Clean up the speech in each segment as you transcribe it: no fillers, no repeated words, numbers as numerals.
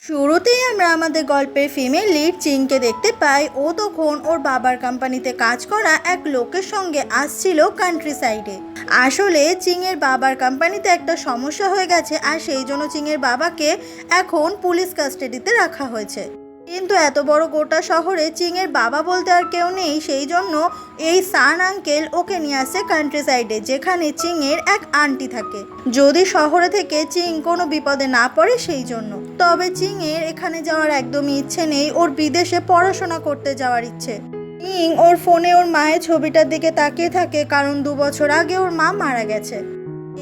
শুরুতেই আমরা আমাদের গল্পের ফিমেল লিড চিংকে দেখতে পাই। ও তখন ওর বাবার কোম্পানিতে কাজ করা এক লোকের সঙ্গে আসছিল কান্ট্রি সাইডে। আসলে চিংয়ের বাবার কোম্পানিতে একটা সমস্যা হয়ে গেছে, আর সেই জন্য চিংয়ের বাবাকে এখন পুলিশ কাস্টাডিতে রাখা হয়েছে। কিন্তু এত বড় গোটা শহরে চিংয়ের বাবা বলতে আর কেউ নেই, সেই জন্য এই সান আঙ্কেল ওকে নিয়ে আসে কান্ট্রি সাইডে, যেখানে চিংয়ের এক আন্টি থাকে, যদি শহরে থেকে চিং কোনো বিপদে না পড়ে সেই জন্য। তবে চিংয়ের এখানে যাওয়ার একদমই ইচ্ছে নেই, ওর বিদেশে পড়াশোনা করতে যাওয়ার ইচ্ছে। চিং ওর ফোনে ওর মায়ের ছবিটার দিকে তাকিয়ে থাকে, কারণ 2 বছর আগে ওর মা মারা গেছে।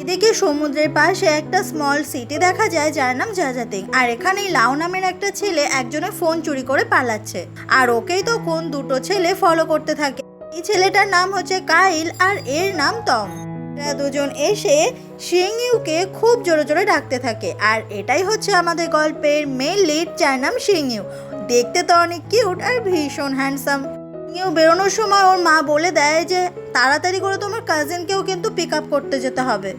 এদিকে সমুদ্রের পাশে একটা স্মল সিটি দেখা যায় যার নাম জাজাতিং, আর এখানেই লাউ নামের একটা ছেলে একজনের ফোন চুরি করে পালাচ্ছে, আর ওকেই তখন 2টো ছেলে ফলো করতে থাকে। এই ছেলেটার নাম হচ্ছে কাইল আর এর নাম টম। এরা দুজন এসে শিংইউকে খুব জোরে জোরে ডাকতে থাকে, আর এটাই হচ্ছে আমাদের গল্পের মেন লিড, যার নাম শিংইউ। দেখতে তো অনেক কিউট আর ভীষণ হ্যান্ডসাম। শিংইউ বেরোনোর সময় ওর মা বলে দেয় যে তাড়াতাড়ি করে তোমার কাজিনকেও কিন্তু পিক আপ করতে যেতে হবে।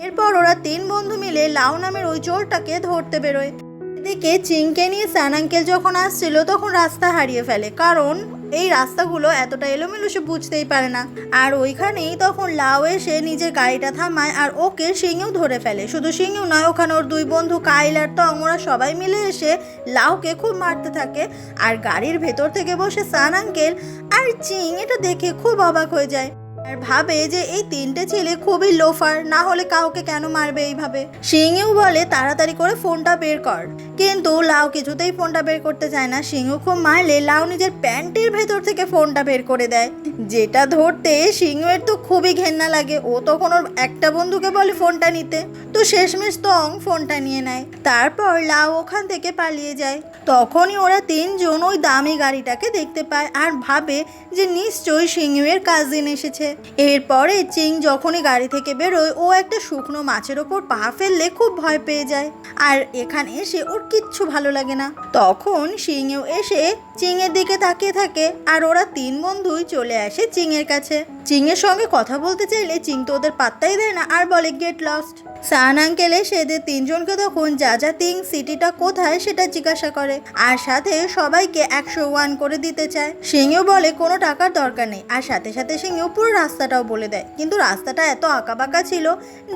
এরপর ওরা 3 বন্ধু মিলে লাউ নামের ওই চোরটাকে ধরতে বেরোয়। এদিকে চিংকে নিয়ে সান আঙ্কেল যখন আসছিল তখন রাস্তা হারিয়ে ফেলে, কারণ এই রাস্তাগুলো এতটা এলোমেলো সে বুঝতেই পারে না। আর ওইখানেই তখন লাউ এসে নিজের গাড়িটা থামায়, আর ওকে শিংইউ ধরে ফেলে। শুধু শিংইউ নয়, ওখানে ওর 2 বন্ধু কাইল আর টং, ওরা সবাই মিলে এসে লাউকে খুব মারতে থাকে। আর গাড়ির ভেতর থেকে বসে সান আঙ্কেল আর চিং এটা দেখে খুব অবাক হয়ে যায়, আর ভাবে যে এই 3টে ছেলে খুবই লোফার, না হলে কাউকে কেন মারবে এইভাবে। শিংইউ বলে তাড়াতাড়ি করে ফোনটা বের কর, কিন্তু লাউ কিছুতেই ফোনটা বের করতে চায় না। শিংইউ খুব মারলে লাউ নিজের প্যান্টের ভেতর থেকে ফোনটা বের করে দেয়, যেটা ধরতে শিংইউয়ের তো খুবই ঘেন্না লাগে। ও তখন ওর একটা বন্ধুকে বলে ফোনটা নিতে, তো শেষমেশ টং ফোনটা নিয়ে নেয়। তারপর লাউ ওখান থেকে পালিয়ে যায়। তখনই ওরা 3 জন ওই দামি গাড়িটাকে দেখতে পায়, আর ভাবে যে নিশ্চয়ই শিংইউয়ের কাজিন এসেছে। এরপরে চিং যখনই গাড়ি থেকে বেরোয়, ও একটা শুকনো মাছের ওপর পা ফেললে খুব ভয় পেয়ে যায়, আর এখানে এসে ওর কিচ্ছু ভালো লাগে না। তখন শিংইউ এসে চিংয়ের দিকে তাকিয়ে থাকে, আর ওরা 3 বন্ধুই চলে আসে চিংয়ের কাছে। চিংয়ের সঙ্গে কথা বলতে চাইলে চিং তো ওদের পাত্তাই দেয় না, আর বলে গেট লস্ট। সান আঙ্কেল এসে এদের 3 জনকে তখন জাজাতিং সিটিটা কোথায় সেটা জিজ্ঞাসা করে, আর সাথে সবাইকে 101 করে দিতে চায়। শিংইউ বলে কোনো টাকার দরকার নেই, আর সাথে সাথে শিংইউ পুরো রাস্তাটাও বলে দেয়। কিন্তু রাস্তাটা এত আঁকাবাঁকা ছিল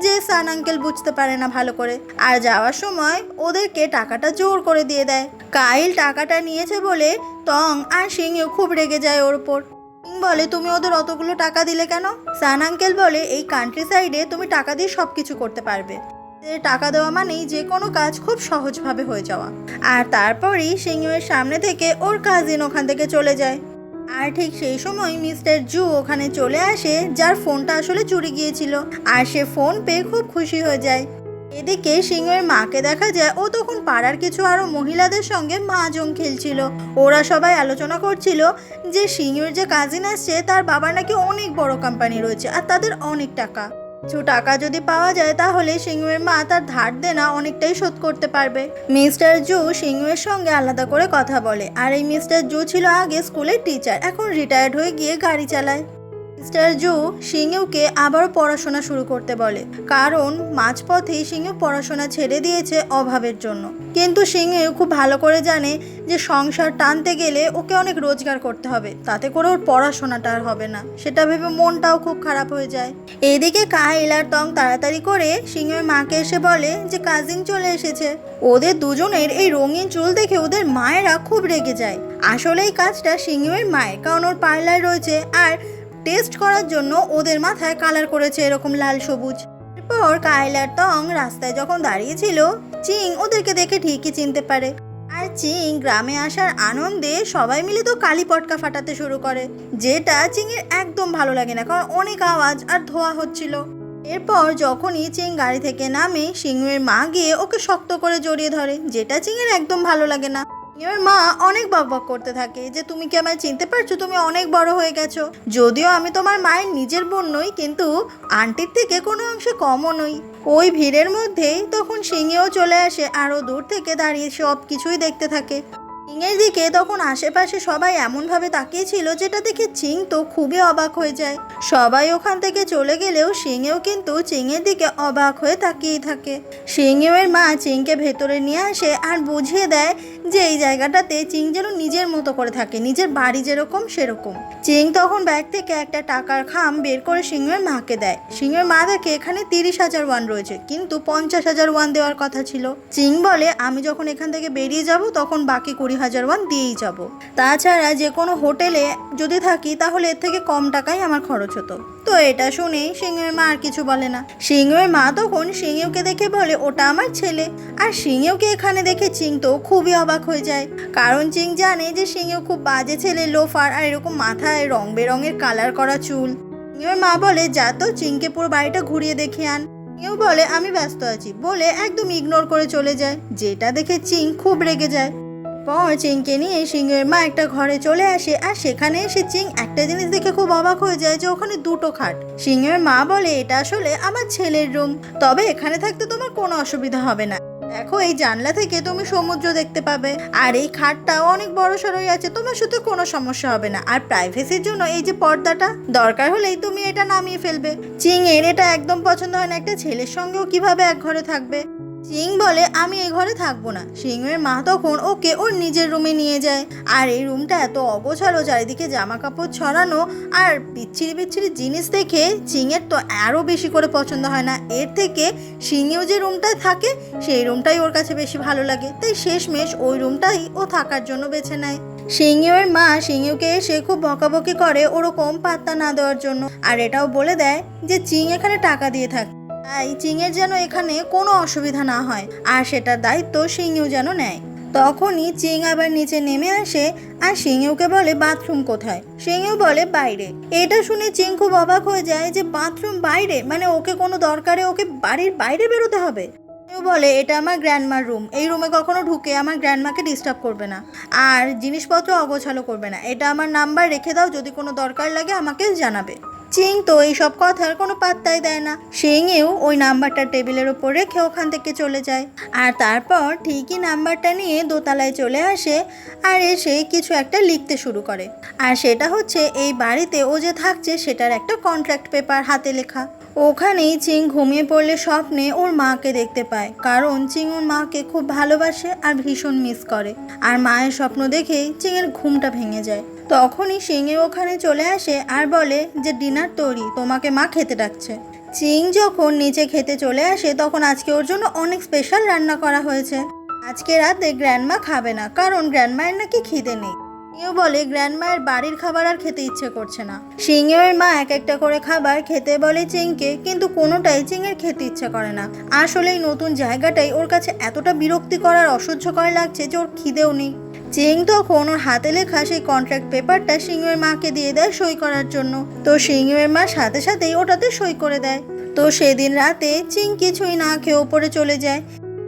যে সান আঙ্কেল বুঝতে পারে না ভালো করে, আর যাওয়ার সময় ওদেরকে টাকাটা জোর করে দিয়ে দেয়। কাইল টাকাটা নিয়েছে বলে টং আর শিংইউ খুব রেগে যায় ওর উপর। বলে তুমি ওদের অতগুলো টাকা দিলে কেন? সান আঙ্কেল বলে এই কান্ট্রি সাইডে তুমি টাকা দিয়ে সবকিছু করতে পারবে, টাকা দেওয়া মানেই যে কোনো কাজ খুব সহজভাবে হয়ে যাওয়া। আর তারপরই শিংইউয়ের সামনে থেকে ওর কাজিন ওখান থেকে চলে যায়। আর ঠিক সেই সময় মিস্টার জু ওখানে চলে আসে, যার ফোনটা আসলে চুরি গিয়েছিল, আর সে ফোন পেয়ে খুব খুশি হয়ে যায়। এদিকে শিংইউয়ের মাকে দেখা যায় ও তখন পাড়ার কিছু আরো মহিলাদের সঙ্গে মাহজং খেলছিল। ওরা সবাই আলোচনা করছিল যে শিংইউয়ের যে কাজিন আসছে তার বাবার নাকি অনেক বড় কোম্পানি রয়েছে, আর তাদের অনেক টাকা। কিছু টাকা যদি পাওয়া যায় তাহলে শিংইউয়ের মা তার ধার দেনা অনেকটাই শোধ করতে পারবে। মিস্টার জু শিংইউয়ের সঙ্গে আলাদা করে কথা বলে, আর এই মিস্টার জু ছিল আগে স্কুলের টিচার, এখন রিটায়ার্ড হয়ে গিয়ে গাড়ি চালায়। মিস্টার জু শিংইউকে আবারও পড়াশোনা শুরু করতে বলে, কারণ মাঝপথেই শিংইউ পড়াশোনা ছেড়ে দিয়েছে অভাবের জন্য। কিন্তু শিংইউ খুব ভালো করে জানে যে সংসার টানতে গেলে ওকে অনেক রোজগার করতে হবে, তাতে করে ওর পড়াশোনাটা আর হবে না, সেটা ভেবে মনটাও খুব খারাপ হয়ে যায়। এদিকে কাইল আর টং তাড়াতাড়ি করে শিংইউয়ের মাকে এসে বলে যে কাজিন চলে এসেছে। ওদের দুজনের এই রঙিন চুল দেখে ওদের মায়েরা খুব রেগে যায়। আসলে এই কাজটা শিংইউয়ের মায়ের, কারণ ওর পার্লার রয়েছে, আর টেস্ট করার জন্য ওদের মাথায় কালার করেছে এরকম লাল সবুজ। এরপর কাইল আর টং রাস্তায় যখন দাঁড়িয়েছিল, চিং ওদেরকে দেখে ঠিকই চিনতে পারে, আর চিং গ্রামে আসার আনন্দে সবাই মিলে তো কালি পটকা ফাটাতে শুরু করে, যেটা চিংয়ের একদম ভালো লাগে না, কারণ অনেক আওয়াজ আর ধোঁয়া হচ্ছিল। এরপর যখনই চিং গাড়ি থেকে নামে, শিংইউয়ের মা গিয়ে ওকে শক্ত করে জড়িয়ে ধরে, যেটা চিংয়ের একদম ভালো লাগে না। শিংইউয়ের মা অনেক বকবক করতে থাকে যে তুমি কি আমায় চিনতে পারছো, তুমি অনেক বড় হয়ে গেছো, যদিও আমি তোমার মায়ের নিজের বোন নই, কিন্তু আন্টির থেকে কোনো অংশে কমও নই। ওই ভিড়ের মধ্যেই তখন শিংইউ চলে আসে, আরও দূর থেকে দাঁড়িয়ে সব কিছুই দেখতে থাকে। চিংয়ের দিকে তখন আশেপাশে সবাই এমনভাবে তাকিয়েছিল যেটা দেখে চিং তো খুবই অবাক হয়ে যায়। সবাই ওখান থেকে চলে গেলেও সিংহেও কিন্তু চিংয়ের দিকে অবাক হয়ে তাকিয়েই থাকে। সিংহের মা চিংকে ভেতরে নিয়ে আসে আর বুঝিয়ে দেয় যে এই জায়গাটাতে চিং যেন নিজের মতো করে থাকে, নিজের বাড়ি যেরকম সেরকম। চিং তখন ব্যাগ থেকে একটা টাকার খাম বের করে সিংহের মাকে দেয়। সিংহের মা দেখে এখানে 30,000 ওয়ান রয়েছে, কিন্তু 50,000 ওয়ান দেওয়ার কথা ছিল। চিং বলে আমি যখন এখান থেকে বেরিয়ে যাব তখন বাকি 20,000 ওয়ান দিয়েই যাব। তাছাড়া যে কোনো হোটেলে যদি থাকি তাহলে এর থেকে কম টাকায় আমার খরচ হতো। তো এটা শুনে সিংহের মা আর কিছু বলে না। সিংহের মা তখন সিংহেওকে দেখে বলে ওটা আমার ছেলে। আর সিংহেওকে এখানে দেখে চিং তো খুবই অবাক হয়ে যায়, কারণ চিং জানে যে সিংহেও খুব বাজে ছেলে, লোফার, আর এরকম মাথায় রং বেরঙের কালার করা চুল। সিংহের মা বলে যা তো চিংকে পুরো বাড়িটা ঘুরিয়ে দেখে আন। সিংহেও বলে আমি ব্যস্ত আছি বলে একদম ইগনোর করে চলে যায়, যেটা দেখে চিং খুব রেগে যায়। পর চিংকে নিয়ে সিংহের মা একটা ঘরে চলে আসে, আর সেখানে এসে চিং একটা জিনিস দেখে খুব অবাক হয়ে যায় যে ওখানে দুটো খাট। সিংহের মা বলে এটা আসলে আমার ছেলের রুম, তবে এখানে থাকতে তোমার কোনো অসুবিধা হবে না। দেখো এই জানলা থেকে তুমি সমুদ্র দেখতে পাবে, আর এই খাটটাও অনেক বড় সড়ই আছে, তোমার সাথে কোনো সমস্যা হবে না। আর প্রাইভেসির জন্য এই যে পর্দাটা, দরকার হলেই তুমি এটা নামিয়ে ফেলবে। চিং এর এটা একদম পছন্দ হয় না, একটা ছেলের সঙ্গেও কিভাবে এক ঘরে থাকবে। চিং বলে আমি এই ঘরে থাকবো না। সিংহের মা তখন ওকে ওর নিজের রুমে নিয়ে যায়। আর এই রুমটা এত অগোছালো, চারিদিকে জামা কাপড় ছড়ানো আর বিচ্ছিরি বিচ্ছিরি জিনিস দেখে চিংয়ের তো আরও বেশি করে পছন্দ হয় না। এর থেকে সিংহেও যে রুমটায় থাকে সেই রুমটাই ওর কাছে বেশি ভালো লাগে, তাই শেষমেশ ওই রুমটাই ও থাকার জন্য বেছে নেয়। সিংহের মা সিংহকে এসে খুব বকাবকি করে ওরকম পাত্তা না দেওয়ার জন্য, আর এটাও বলে দেয় যে চিং এখানে টাকা দিয়ে থাকে, তাই চিংয়ের যেন এখানে কোনো অসুবিধা না হয়, আর সেটার দায়িত্ব সিংহেও যেন নেয়। তখনই চিং আবার নিচে নেমে আসে আর সিংহেওকে বলে বাথরুম কোথায়। সিংহেও বলে বাইরে। এটা শুনে চিং খুব অবাক হয়ে যায় যে বাথরুম বাইরে, মানে ওকে কোনো দরকারে ওকে বাড়ির বাইরে বেরোতে হবে। সিংহেও বলে এটা আমার গ্র্যান্ডমার রুম, এই রুমে কখনো ঢুকে আমার গ্র্যান্ডমাকে ডিস্টার্ব করবে না, আর জিনিসপত্র অগোছালো করবে না। এটা আমার নাম্বার, রেখে দাও, যদি কোনো দরকার লাগে আমাকে জানাবে। চিং তো এইসব কথার কোনো পাত্তাই দেয় না। সিংহেও ওই নাম্বারটা টেবিলের ওপর রেখে ওখান থেকে চলে যায়, আর তারপর ঠিকই নাম্বারটা নিয়ে দোতলায় চলে আসে আর এসে কিছু একটা লিখতে শুরু করে। আর সেটা হচ্ছে এই বাড়িতে ও যে থাকছে সেটার একটা কন্ট্রাক্ট পেপার হাতে লেখা। ওখানেই চিং ঘুমিয়ে পড়লে স্বপ্নে ওর মাকে দেখতে পায়, কারণ চিং ওর মাকে খুব ভালোবাসে আর ভীষণ মিস করে। আর মায়ের স্বপ্ন দেখেই চিংয়ের ঘুমটা ভেঙে যায়। তখনই সিংহে ওখানে চলে আসে আর বলে যে ডিনার তৈরি, তোমাকে মা খেতে ডাকছে। চিং যখন নিচে খেতে চলে আসে তখন আজকে ওর জন্য অনেক স্পেশাল রান্না করা হয়েছে। আজকে রাতে গ্র্যান্ডমা খাবে না, কারণ গ্র্যান্ডমায়ের নাকি খিদে নেই। সিংহেও বলে গ্র্যান্ডমায়ের বাড়ির খাবার আর খেতে ইচ্ছে করছে না। সিংহের মা এক একটা করে খাবার খেতে বলে চিংকে, কিন্তু কোনোটাই চিংয়ের খেতে ইচ্ছে করে না। আসলে এই নতুন জায়গাটাই ওর কাছে এতটা বিরক্তিকর আর অসহ্যকর লাগছে যে ওর খিদেও নেই। চিং তখন ওর হাতে লেখা সেই কন্ট্রাক্ট পেপারটা সিংহের মাকে দিয়ে দেয় সই করার জন্য। তো সিংহের মা সাথে সাথেই ওটাতে সই করে দেয়। তো সেদিন রাতে চিং কিছুই না খেয়ে ওপরে চলে যায়।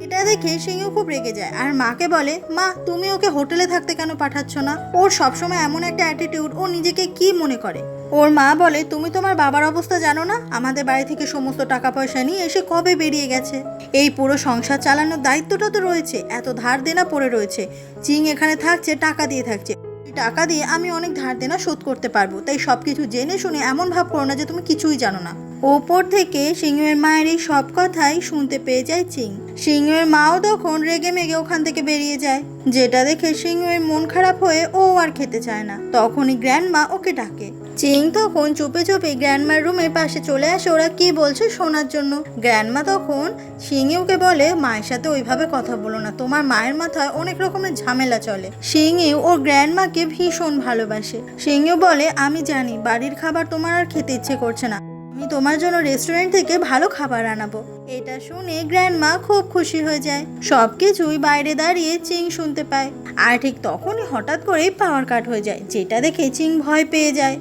এটা দেখে সিংহ খুব রেগে যায় আর মাকে বলে মা তুমি ওকে হোটেলে থাকতে কেন পাঠাচ্ছ না? ওর সবসময় এমন একটা অ্যাটিটিউড, ও নিজেকে কি মনে করে? ওর মা বলে তুমি তোমার বাবার অবস্থা জানো না? আমাদের বাড়ি থেকে সমস্ত টাকা পয়সা নিয়ে এসে কবে বেরিয়ে গেছে। এই পুরো সংসার চালানোর দায়িত্বটা তো রয়েছে, এত ধার দেনা পড়ে রয়েছে। চিং এখানে থাকছে টাকা দিয়ে থাকছে, টাকা দিয়ে আমি অনেক ধার দেনা শোধ করতে পারবো, তাই সবকিছু জেনে শুনে এমন ভাব করো না যে তুমি কিছুই জানো না। ওপর থেকে সিংহের মায়ের এই সব কথাই শুনতে পেয়ে যায় চিং। সিংহের মাও তখন রেগে মেগে ওখান থেকে বেরিয়ে যায়, যেটা দেখে সিংহের মন খারাপ হয়ে ও আর খেতে চায় না। তখনই গ্র্যান্ডমা ওকে ডাকে। চিং তখন চুপে চুপে গ্র্যান্ডমার রুমের পাশে চলে আসে ওরা কি বলছে শোনার জন্য। গ্র্যান্ডমা তখন সিংহেওকে বলে মায়ের সাথে ওইভাবে কথা বলো না, তোমার মায়ের মাথায় অনেক রকমের ঝামেলা চলে। সিংহেও ওর গ্র্যান্ডমাকে ভীষণ ভালোবাসে। সিংহেও বলে আমি জানি বাড়ির খাবার তোমার আর খেতে ইচ্ছে করছে না, আমি তোমার জন্য রেস্টুরেন্ট থেকে ভালো খাবার আনাবো। এটা শুনে গ্র্যান্ডমা খুব খুশি হয়ে যায়। সবকিছুই বাইরে দাঁড়িয়ে চিং শুনতে পায়। আর ঠিক তখনই হঠাৎ করেই পাওয়ার কাট হয়ে যায়, যেটা দেখে চিং ভয় পেয়ে যায়।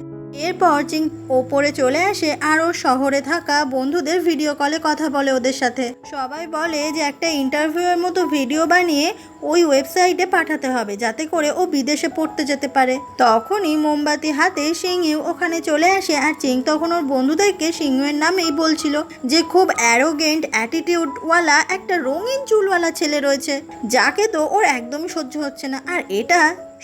এরপর চিং ওপরে চলে আসে আর ও শহরে থাকা বন্ধুদের ভিডিও কলে কথা বলে ওদের সাথে। সবাই বলে যে একটা ইন্টারভিউয়ের মতো ভিডিও বানিয়ে ওই ওয়েবসাইটে পাঠাতে হবে যাতে করে ও বিদেশে পড়তে যেতে পারে। তখনই মোমবাতি হাতে সিংইউ ওখানে চলে আসে আর চিং তখন ওর বন্ধুদেরকে সিংইউয়ের নামেই বলছিল যে খুব অ্যারোগেন্ট অ্যাটিটিউডওয়ালা একটা রঙিন চুলওয়ালা ছেলে রয়েছে যাকে তো ওর একদমই সহ্য হচ্ছে না। আর এটা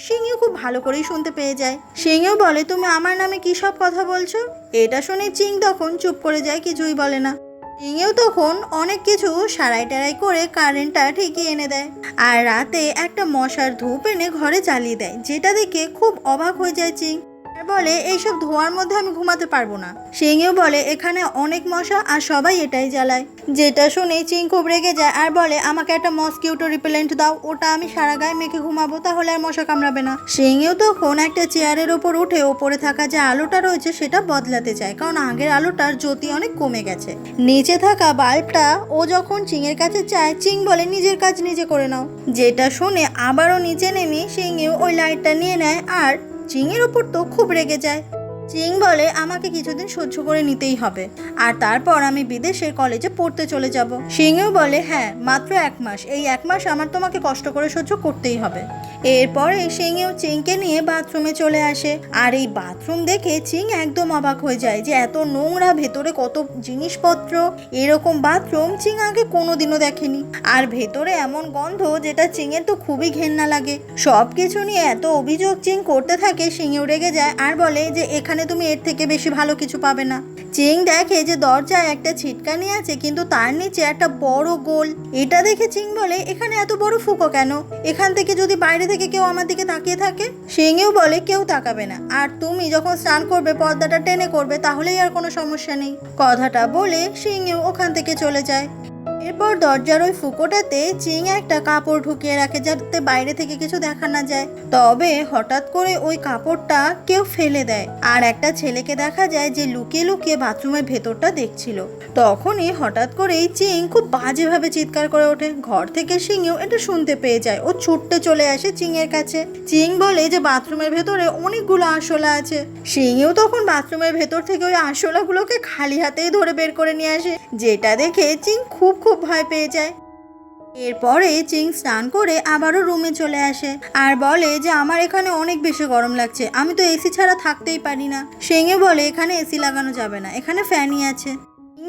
সিংইউ খুব ভালো করেই শুনতে পেয়ে যায়। সিংইউ বলে তুমি আমার নামে কী সব কথা বলছো? এটা শুনে চিং তখন চুপ করে যায়, কিছুই বলে না। চিংইউ তখন অনেক কিছু সারাই টারাই করে কারেন্টটা ঠিকই এনে দেয় আর রাতে একটা মশার ধূপ এনে ঘরে জ্বালিয়ে দেয়, যেটা দেখে খুব অবাক হয়ে যায় চিং। আর বলে এইসব ধোঁয়ার মধ্যে আমি ঘুমাতে পারবো না। সিংইউ বলে এখানে অনেক মশা আর সবাই এটাই জ্বালায়। যেটা শুনে চিং খুব রেগে যায় আর বলে আমাকে একটা মসকিউটো রিপেলেন্ট দাও, ওটা আমি সারা গায়ে মেখে ঘুমাবো, তাহলে আর মশা কামড়াবে না। সিংইউ তখন একটা চেয়ারের ওপর উঠে ওপরে থাকা যে আলোটা রয়েছে সেটা বদলাতে চায়, কারণ আগের আলোটার জ্যোতি অনেক কমে গেছে। নিচে থাকা বাল্বটা ও যখন চিংয়ের কাছে চায়, চিং বলে নিজের কাজ নিজে করে নাও। যেটা শুনে আবারও নিচে নেমে সিংইউ ওই লাইটটা নিয়ে নেয় আর চিংয়ের ওপর তো খুব রেগে যায়। চিং বলে আমাকে কিছুদিন সহ্য করে নিতেই হবে আর তারপর আমি বিদেশের কলেজে পড়তে চলে যাব। সিংইউ বলে হ্যাঁ, মাত্র 1 মাস, এই 1 মাস আমার তোমাকে কষ্ট করে সহ্য করতেই হবে। এরপরে সিংইউ চিংকে নিয়ে বাথরুমে চলে আসে আর এই বাথরুম দেখে চিং একদম অবাক হয়ে যায় যে এত নোংরা, ভেতরে কত জিনিসপত্র। এরকম বাথরুম চিং আগে কোনোদিনও দেখেনি আর ভেতরে এমন গন্ধ যেটা চিংয়ের তো খুবই ঘেন্না লাগে। সব কিছু নিয়ে এত অভিযোগ চিং করতে থাকে, সিংইউ রেগে যায় আর বলে যে এখানে তুমি এর থেকে বেশি ভালো কিছু পাবে না। চিং দেখে যে দরজায় একটা ছিটকানি আছে কিন্তু তার নিচে একটা বড় গোল। এটা দেখে চিং বলে এখানে এত বড় ফুঁকো কেন? এখান থেকে যদি বাইরে থেকে কেউ আমার দিকে তাকিয়ে থাকে? সিংইউ বলে কেউ তাকাবে না, আর তুমি যখন স্নান করবে পর্দাটা টেনে করবে, তাহলেই আর কোনো সমস্যা নেই। কথাটা বলে সিংইউ ওখান থেকে চলে যায়। এরপর দরজার ওই ফুঁকোটাতে চিং একটা কাপড় ঢুকিয়ে রাখে যাতে বাইরে থেকে কিছু দেখা না যায়। তবে হঠাৎ করে ওই কাপড়টা কেউ ফেলে দেয় আর একটা ছেলেকে দেখা যায় যে লুকিয়ে লুকিয়ে বাথরুমের ভেতরটা দেখছিল। তখনই হঠাৎ করেই চিং খুব বাজেভাবে চিৎকার করে ওঠে। ঘর থেকে সিংইউ এটা শুনতে পেয়ে যায়। ও ছুটতে চলে আসে চিংয়ের কাছে। চিং বলে যে বাথরুমের ভেতরে অনেকগুলো আরশোলা আছে। সিংইউ তখন বাথরুমের ভেতর থেকে ওই আরশোলাগুলোকে খালি হাতেই ধরে বের করে নিয়ে আসে, যেটা দেখে চিং খুব ভয় পেয়ে যায়। এরপরে চিং স্নান করে আবারও রুমে চলে আসে আর বলে যে আমার এখানে অনেক বেশি গরম লাগছে, আমি তো এসি ছাড়া থাকতেই পারি না। সিংইউ বলে এখানে এসি লাগানো যাবে না, এখানে ফ্যানই আছে।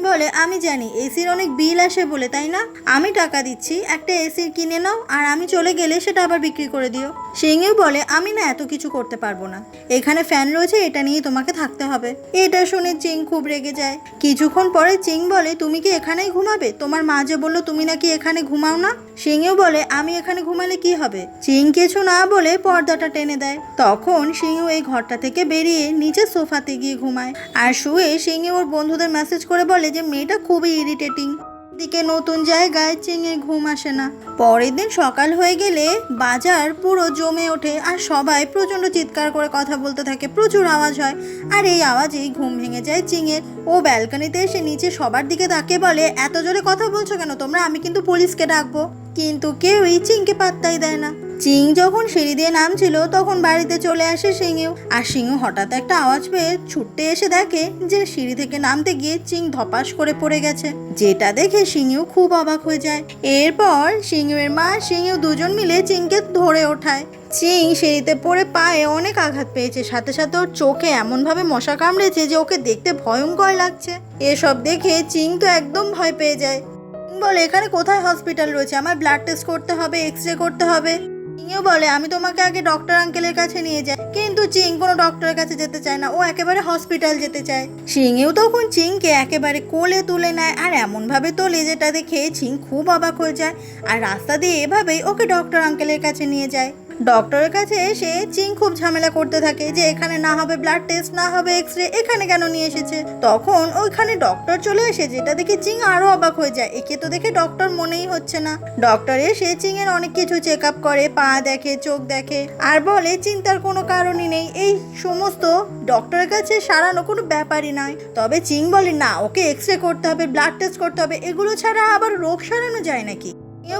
বলে আমি জানি এসির অনেক বিল আসে বলে, তাই না? আমি টাকা দিচ্ছি, একটা এসি কিনে নাও আর আমি চলে গেলে সেটা আবার বিক্রি করে দিও। সিংইউ বলে আমি না এত কিছু করতে পারবো না, এখানে ফ্যান রয়েছে, এটা নিয়ে তোমাকে থাকতে হবে। এটা শুনে চিং খুব রেগে যায়। কিছুক্ষণ পরে চিং বলে তুমি কি এখানেই ঘুমাবে? তোমার মা যে বললো তুমি নাকি এখানে ঘুমাও না। সিংইউ বলে আমি এখানে ঘুমালে কি হবে? চিং কিছু না বলে পর্দাটা টেনে দেয়। তখন সিংইউ এই ঘরটা থেকে বেরিয়ে নিচে সোফাতে গিয়ে ঘুমায় আর শুয়ে সিংইউ ওর বন্ধুদের মেসেজ করে বলে যে মেয়েটা খুবই ইরিটেটিং। দিকে নতুন জায়গায় চিংয়ের ঘুম আসে না। পরের দিন সকাল হয়ে গেলে বাজার পুরো জমে ওঠে আর সবাই প্রচন্ড চিৎকার করে কথা বলতে থাকে, প্রচুর আওয়াজ হয় আর এই আওয়াজেই ঘুম ভেঙে যায় চিংয়ের। ও ব্যালকনিতে এসে নিচে সবার দিকে তাকিয়ে বলে এত জোরে কথা বলছো কেন তোমরা? আমি কিন্তু পুলিশকে ডাকবো। কিন্তু কেউই চিংকে পাত্তাই দেয় না। চিং যখন সিঁড়ি দিয়ে নামছিল তখন বাড়িতে চলে আসে সিংইউ আর সিংইউ হঠাৎ একটা আওয়াজ পেয়ে ছুটতে এসে দেখে যে সিঁড়ি থেকে নামতে গিয়ে চিং ধপাস করে পড়ে গেছে, যেটা দেখে সিংইউ খুব অবাক হয়ে যায়। এরপর সিংইউয়ের মা সিংইউ দুজন মিলে চিংকে ধরে ওঠায়। চিং সিঁড়িতে পড়ে পায়ে অনেক আঘাত পেয়েছে, সাথে সাথে ওর চোখে এমনভাবে মশা কামড়েছে যে ওকে দেখতে ভয়ঙ্কর লাগছে। এসব দেখে চিং তো একদম ভয় পেয়ে যায়। বলে এখানে কোথায় হসপিটাল রয়েছে? আমার ব্লাড টেস্ট করতে হবে, এক্স-রে করতে হবে। চিংও বলে আমি তোমাকে আগে ডক্টর আঙ্কেলের কাছে নিয়ে যাই, কিন্তু চিং কোনো ডক্টরের কাছে যেতে চায় না, ও একেবারে হসপিটাল যেতে চায়। সিংও তখন চিংকে একেবারে কোলে তুলে নেয় আর এমনভাবে তোলে যেটা দেখে চিং খুব অবাক হয়ে যায় আর রাস্তা দিয়ে এভাবেই ওকে ডক্টর আঙ্কেলের কাছে নিয়ে যায়। ডক্টরের কাছে এসে চিং খুব ঝামেলা করতে থাকে যে এখানে না হবে ব্লাড টেস্ট, না হবে এক্স-রে, এখানে কেন নিয়ে এসেছে। তখন ওইখানে ডক্টর চলে আসে, যেটা দেখে চিং আরো অবাক হয়ে যায়, একে তো দেখে ডক্টর মনেই হচ্ছে না। ডক্টর এসে চিং এর অনেক কিছু চেক আপ করে, পা দেখে, চোখ দেখে আর বলে চিন্তার কোনো কারণই নেই, এই সমস্ত ডক্টরের কাছে সারানো কোনো ব্যাপারই নয়। তবে চিং বলে না, ওকে এক্স-রে করতে হবে, ব্লাড টেস্ট করতে হবে, এগুলো ছাড়া আবার রোগ সারানো যায় নাকি?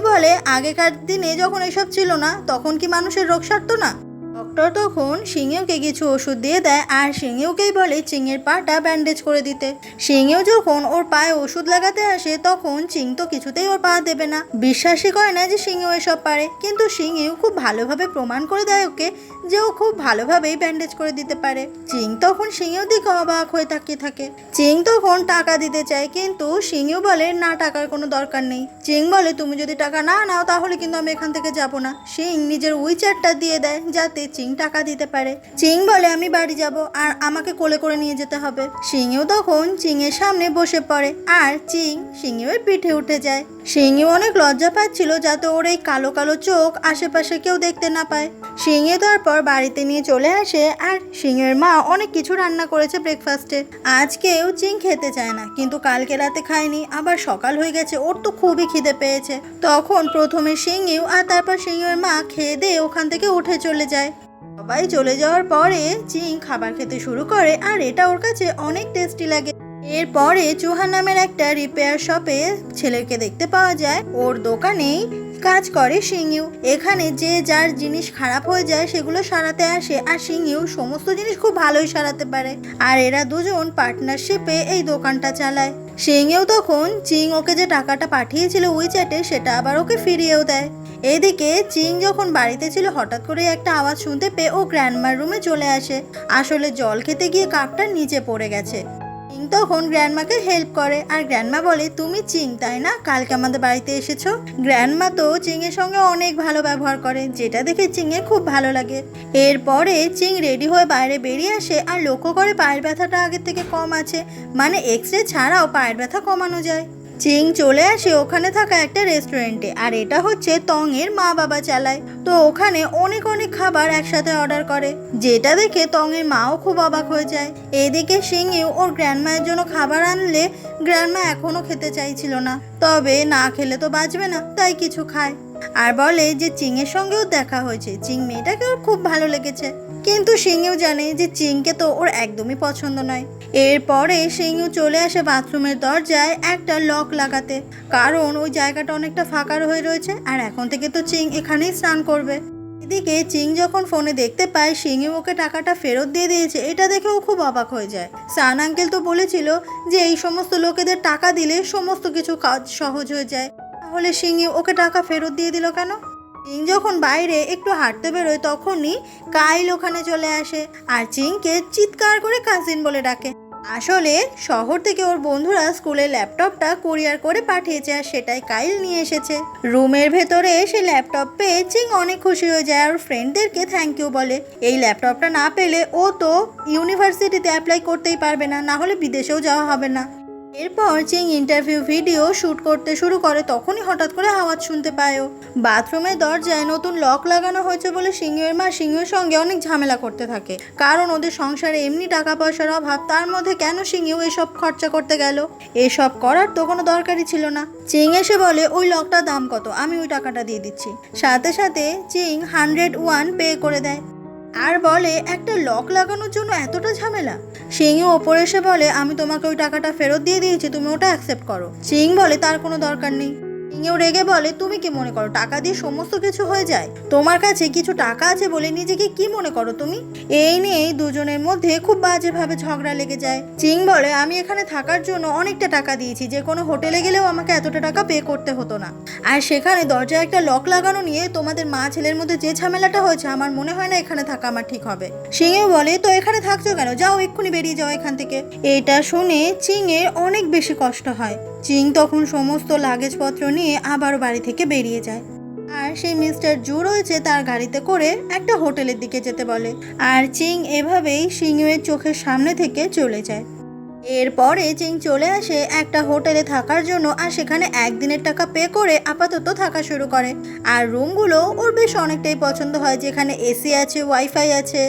বলে আগেকার দিনে যখন এসব ছিল না তখন কি মানুষের রোগ সারতো না? ডক্টর ডক্টর তখন সিংহেওকে কিছু ওষুধ দিয়ে দেয় আর সিংহেওকেই বলে চিংয়ের পাটা ব্যান্ডেজ করে দিতে। সিংহেও যখন ওর পায়ে ওষুধ লাগাতে আসে তখন চিং তো কিছুতেই ওর পা দেবে না, বিশ্বাসই করে না যে সিংহেও এসব পারে। কিন্তু সিংহেও খুব ভালোভাবে প্রমাণ করে দেয় ওকে যে ও খুব ভালোভাবেই ব্যান্ডেজ করে দিতে পারে। চিং তখন সিংহেও দিকে অবাক হয়ে তাকিয়ে থাকে। চিং তখন টাকা দিতে চায় কিন্তু সিংহেও বলে না, টাকার কোনো দরকার নেই। চিং বলে তুমি যদি টাকা না নাও তাহলে কিন্তু আমি এখান থেকে যাব না। সিং নিজের উইচারটা দিয়ে দেয় যাতে চিং টাকা দিতে পারে। চিং বলে আমি বাড়ি যাব আর আমাকে কোলে করে নিয়ে যেতে হবে। সিংহেও তখন চিংয়ের সামনে বসে পড়ে আর চিং সিংহের পিঠে উঠে যায়। সিংহেও অনেক লজ্জা পাচ্ছিল যাতে ওর এই কালো কালো চোখ আশেপাশে কেউ দেখতে না পায়। সিংহে তারপর বাড়িতে নিয়ে চলে আসে আর সিংহের মা অনেক কিছু রান্না করেছে ব্রেকফাস্টে। আজকেও চিং খেতে চায় না কিন্তু কালকে রাতে খায়নি, আবার সকাল হয়ে গেছে, ওর তো খুবই খিদে পেয়েছে। তখন প্রথমে সিংহেও আর তারপর সিংহের মা খেয়ে দিয়ে ওখান থেকে উঠে চলে যায়। সবাই চলে যাওয়ার পরে চিং খাবার খেতে শুরু করে আর এটা ওর কাছে অনেক টেস্টি লাগে। এরপরে চৌহান নামের একটা রিপেয়ার শপে ছেলেকে দেখতে পাওয়া যায়, ওর দোকানেই কাজ করে সিংহেও। এখানে যে যার জিনিস খারাপ হয়ে যায় সেগুলো সারাতে আসে আর সিংহেও সমস্ত জিনিস খুব ভালোই সারাতে পারে। আর এরা দুজন পার্টনারশিপে এই দোকানটা চালায়। সিংহেও তখন চিং ওকে যে টাকাটা পাঠিয়েছিল উইচ্যাটে সেটা আবার ওকে ফিরিয়েও দেয়। এদিকে চিং যখন বাড়িতে ছিল হঠাৎ করে একটা আওয়াজ শুনতে পেয়ে ও গ্র্যান্ডমার রুমে চলে আসে। আসলে জল খেতে গিয়ে কাপটা নিচে পড়ে গেছে। চিং তখন গ্র্যান্ডমাকে হেল্প করে আর গ্র্যান্ডমা বলে তুমি চিং তাই না, কালকে আমাদের বাড়িতে এসেছো। গ্র্যান্ডমা তো চিংয়ের সঙ্গে অনেক ভালো ব্যবহার করে যেটা দেখে চিংয়ের খুব ভালো লাগে। এরপরে চিং রেডি হয়ে বাইরে বেরিয়ে আসে আর লক্ষ্য করে পায়ের ব্যথাটা আগের থেকে কম আছে, মানে এক্সরে ছাড়াও পায়ের ব্যথা কমানো যায়। চিং চলে আসে ওখানে থাকা একটা রেস্টুরেন্টে আর এটা হচ্ছে তং এর মা বাবা চালায়। তো ওখানে অনেক অনেক খাবার একসাথে অর্ডার করে যেটা দেখে তং এর মাও খুব অবাক হয়ে যায়। এদিকে সিংহেও ওর গ্র্যান্ডমায়ের জন্য খাবার আনলে গ্র্যান্ডমা এখনো খেতে চাইছিল না, তবে না খেলে তো বাঁচবে না তাই কিছু খায় আর বলে যে চিংয়ের সঙ্গেও দেখা হয়েছে, চিং মেয়েটাকে ওর খুব ভালো লেগেছে। কিন্তু সিংহেও জানে যে চিংকে তো ওর একদমই পছন্দ নয়। এরপরে সিংহেও চলে আসে বাথরুমের দরজায় একটা লক লাগাতে, কারণ ওই জায়গাটা অনেকটা ফাঁকা হয়ে রয়েছে আর এখন থেকে তো চিং এখানেই স্নান করবে। এদিকে চিং যখন ফোনে দেখতে পায় সিংহেও ওকে টাকাটা ফেরত দিয়ে দিয়েছে, এটা দেখে ও খুব অবাক হয়ে যায়। সান আঙ্কেল তো বলেছিল যে এই সমস্ত লোকেদের টাকা দিলে সমস্ত কিছু কাজ সহজ হয়ে যায়, তাহলে সিংহেও ওকে টাকা ফেরত দিয়ে দিল কেন? চিং যখন বাইরে একটু হাঁটতে বেরোয় তখনই কাইল ওখানে চলে আসে আর চিংকে চিৎকার করে কাজিন বলে ডাকে। আসলে শহর থেকে ওর বন্ধুরা স্কুলের ল্যাপটপটা কুরিয়ার করে পাঠিয়েছে আর সেটাই কাইল নিয়ে এসেছে। রুমের ভেতরে এসে ল্যাপটপ পেয়ে চিং অনেক খুশি হয়ে যায় আর ফ্রেন্ডদেরকে থ্যাংক ইউ বলে। এই ল্যাপটপটা না পেলে ও তো ইউনিভার্সিটিতে অ্যাপ্লাই করতেই পারবে না, না হলে বিদেশেও যাওয়া হবে না। এরপর চিং ইন্টারভিউ ভিডিও শ্যুট করতে শুরু করে, তখনই হঠাৎ করে আওয়াজ শুনতে পায় ও। বাথরুমের দরজায় নতুন লক লাগানো হয়েছে বলে সিংহের মা সিংহের সঙ্গে অনেক ঝামেলা করতে থাকে, কারণ ওদের সংসারে এমনি টাকা পয়সার অভাব, তার মধ্যে কেন সিংহেও এসব খরচা করতে গেল, এসব করার তো কোনো দরকারই ছিল না। চিং এসে বলে ওই লকটার দাম কত, আমি ওই টাকাটা দিয়ে দিচ্ছি। সাথে সাথে চিং 101 পে করে দেয় আর বলে একটা লক লাগানোর জন্য এতটা ঝামেলা। সিংও ওপরে এসে বলে আমি তোমাকে ওই টাকাটা ফেরত দিয়ে দিয়েছি, তুমি ওটা অ্যাকসেপ্ট করো। সিং বলে তার কোনো দরকার নেই। সিংও রেগে বলে তুমি কি মনে করো টাকা দিয়ে সমস্ত কিছু হয়ে যায়? তোমার কাছে কিছু টাকা আছে বলে নিজেকে কি মনে করো তুমি? এই নিয়েই দুজনের মধ্যে খুব বাজেভাবে ঝগড়া লেগে যায়। চিং বলে আমি এখানে থাকার জন্য অনেকটা টাকা দিয়েছি, যে কোনো হোটেলে গেলেও আমাকে এতটা টাকা পে করতে হতো না, আর সেখানে দরজায় একটা লক লাগানো নিয়ে তোমাদের মা ছেলের মধ্যে যে ঝামেলাটা হয়েছে আমার মনে হয় না এখানে থাকা আমার ঠিক হবে। সিংও বলে তো এখানে থাকছো কেন, যাও এক্ষুনি বেরিয়ে যাও এখান থেকে। এটা শুনে চিং এর অনেক বেশি কষ্ট হয়। চিং তখন সমস্ত লাগেজপত্র নিয়ে আবার বাড়ি থেকে বেরিয়ে যায় আর সেই মিস্টার জু রয়েছে তার গাড়িতে করে একটা হোটেলের দিকে যেতে বলে আর চিং এভাবেই সিংহের চোখের সামনে থেকে চলে যায়। এরপরে চিং চলে আসে একটা হোটেলে থাকার জন্য আর সেখানে একদিনের টাকা পে করে আপাতত থাকা শুরু করে। আর রুমগুলো ওর বেশ অনেকটাই পছন্দ হয়, যেখানে এসি আছে, ওয়াইফাই আছে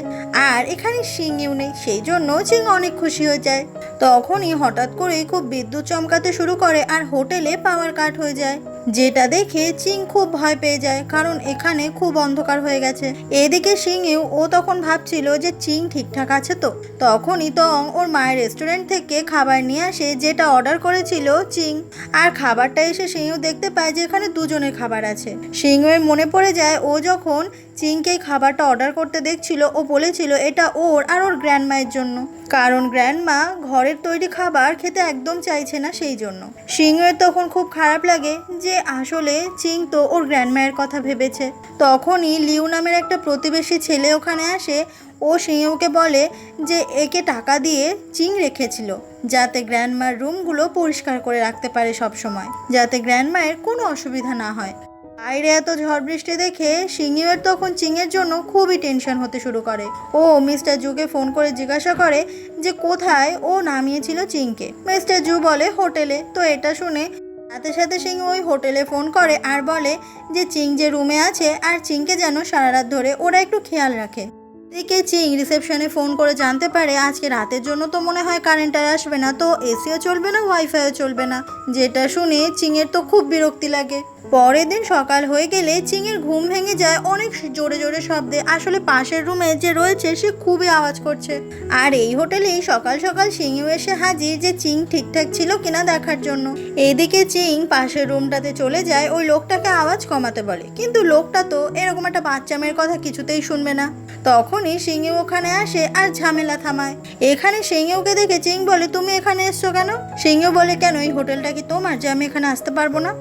আর এখানে সিংহেও নেই, সেই জন্য চিং অনেক খুশি হয়ে যায়। তখনই হঠাৎ করে খুব বিদ্যুৎ চমকাতে শুরু করে আর হোটেলে পাওয়ার কাট হয়ে যায়। যেটা দেখে চিং খুব ভয় পেয়ে যায়, কারণ এখানে খুব অন্ধকার হয়ে গেছে। এদিকে শিংইউ ও তখন ভাবছিল যে চিং ঠিকঠাক আছে তো। তখনই তং ওর মায়ের রেস্টুরেন্ট থেকে খাবার নিয়ে আসে, যেটা অর্ডার করেছিল চিং। আর খাবারটা এসে শিংইউ দেখতে পায় যে এখানে দুজনের খাবার আছে। শিংইউর মনে পড়ে যায় ও যখন চিংকে খাবারটা অর্ডার করতে দেখছিল, ও বলেছিল এটা ওর আর ওর গ্র্যান্ডমায়ের জন্য, কারণ গ্র্যান্ডমা ঘরের তৈরি খাবার খেতে একদম চাইছে না, সেই জন্য। শিংইউর তখন খুব খারাপ লাগে যে আসলে চিং তো ওর গ্র্যান্ডমায়ের কথা ভেবেছে। তখনই লিউ নামের একটা প্রতিবেশী ছেলে ওখানে আসে। ও শিংইউকে বলে যে একে টাকা দিয়ে চিং রেখেছিল যাতে গ্র্যান্ডমার রুমগুলো পরিষ্কার করে রাখতে পারে সব সময়, যাতে গ্র্যান্ডমায়ের কোনো অসুবিধা না হয়। বাইরে এত ঝড় বৃষ্টি দেখে শিংইউয়ের তখন চিংয়ের জন্য খুবই টেনশন হতে শুরু করে। ও মিস্টার জুকে ফোন করে জিজ্ঞাসা করে যে কোথায় ও নামিয়েছিল চিংকে। মিস্টার জু বলে হোটেলে। তো এটা শুনে সাথে সাথে শিংইউ ওই হোটেলে ফোন করে আর বলে যে চিং যে রুমে আছে আর চিংকে যেন সারা রাত ধরে ওরা একটু খেয়াল রাখে। এদিকে চিং রিসেপশনে ফোন করে জানতে পারে আজকে রাতের জন্য তো মনে হয় কারেন্ট আর আসবে না, তো এসিও চলবে না, ওয়াইফাইও চলবে না। যেটা শুনে চিংয়ের তো খুব বিরক্তি লাগে। পরের দিন সকাল হয়ে গেলে চিংয়ের ঘুম ভেঙে যায় অনেক জোরে জোরে শব্দে। আসলে পাশের রুমে যে রয়েছে সে খুবই আওয়াজ করছে। আর এই হোটেলেই সকাল সকাল শিংইউ এসে হাজির যে চিং ঠিকঠাক ছিল কিনা দেখার জন্য। এদিকে চিং পাশের রুমটাতে চলে যায় ওই লোকটাকে আওয়াজ কমাতে বলে, কিন্তু লোকটা তো এরকম একটা বাচ্চা মেয়ের কথা কিছুতেই শুনবে না। তখনই শিংইউ ওখানে আসে আর ঝামেলা থামায়। এখানে শিংইউকে দেখে চিং বলে তুমি এখানে এসছো কেন? শিংইউ বলে কেন, এই হোটেলটা কি তোমার যে আমি এখানে আসতে পারবো না?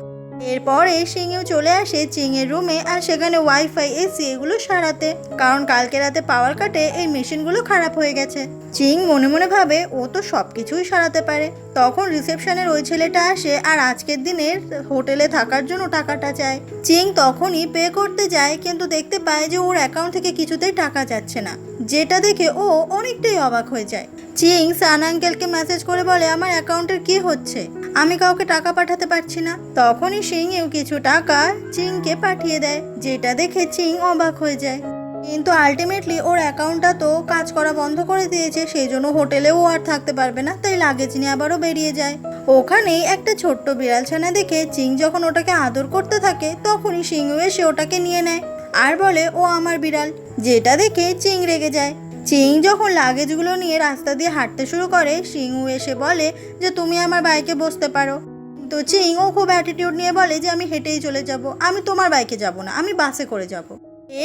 এরপরে শিংইউ চলে আসে চিংয়ের রুমে আর সেখানে ওয়াইফাই এসি এগুলো সারাতে, কারণ কালকে রাতে পাওয়ার কাটে এই মেশিনগুলো খারাপ হয়ে গেছে। চিং মনে মনে ভাবে ও তো সব কিছুই সারাতে পারে। তখন রিসেপশনের ওই ছেলেটা আসে আর আজকের দিনের হোটেলে থাকার জন্য টাকাটা চায়। চিং তখনই পে করতে যায়, কিন্তু দেখতে পায় যে ওর অ্যাকাউন্ট থেকে কিছুতেই টাকা যাচ্ছে না, যেটা দেখে ও অনেকটাই অবাক হয়ে যায়। চিং সান আঙ্কেলকে মেসেজ করে বলে আমার অ্যাকাউন্টের কি হচ্ছে, আমি কাউকে টাকা পাঠাতে পারছি না। তখনই শিংইউ কিছু টাকা চিংকে পাঠিয়ে দেয়, যেটা দেখে চিং অবাক হয়ে যায়। কিন্তু আলটিমেটলি ওর অ্যাকাউন্টটা তো কাজ করা বন্ধ করে দিয়েছে, সেই জন্য হোটেলেও আর থাকতে পারবে না, তাই লাগেজ নিয়ে আবারও বেরিয়ে যায়। ওখানেই একটা ছোট্ট বিড়াল ছানা দেখে চিং যখন ওটাকে আদর করতে থাকে, তখনই শিংইউ এসে ওটাকে নিয়ে নেয় আর বলে ও আমার বিড়াল, যেটা দেখে চিং রেগে যায়। চিং যখন লাগেজগুলো নিয়ে রাস্তা দিয়ে হাঁটতে শুরু করে, শিংইউ এসে বলে যে তুমি আমার বাইকে বসতে পারো। তো চিং ও খুব অ্যাটিটিউড নিয়ে বলে যে আমি হেঁটেই চলে যাব, আমি তোমার বাইকে যাব না, আমি বাসে করে যাব।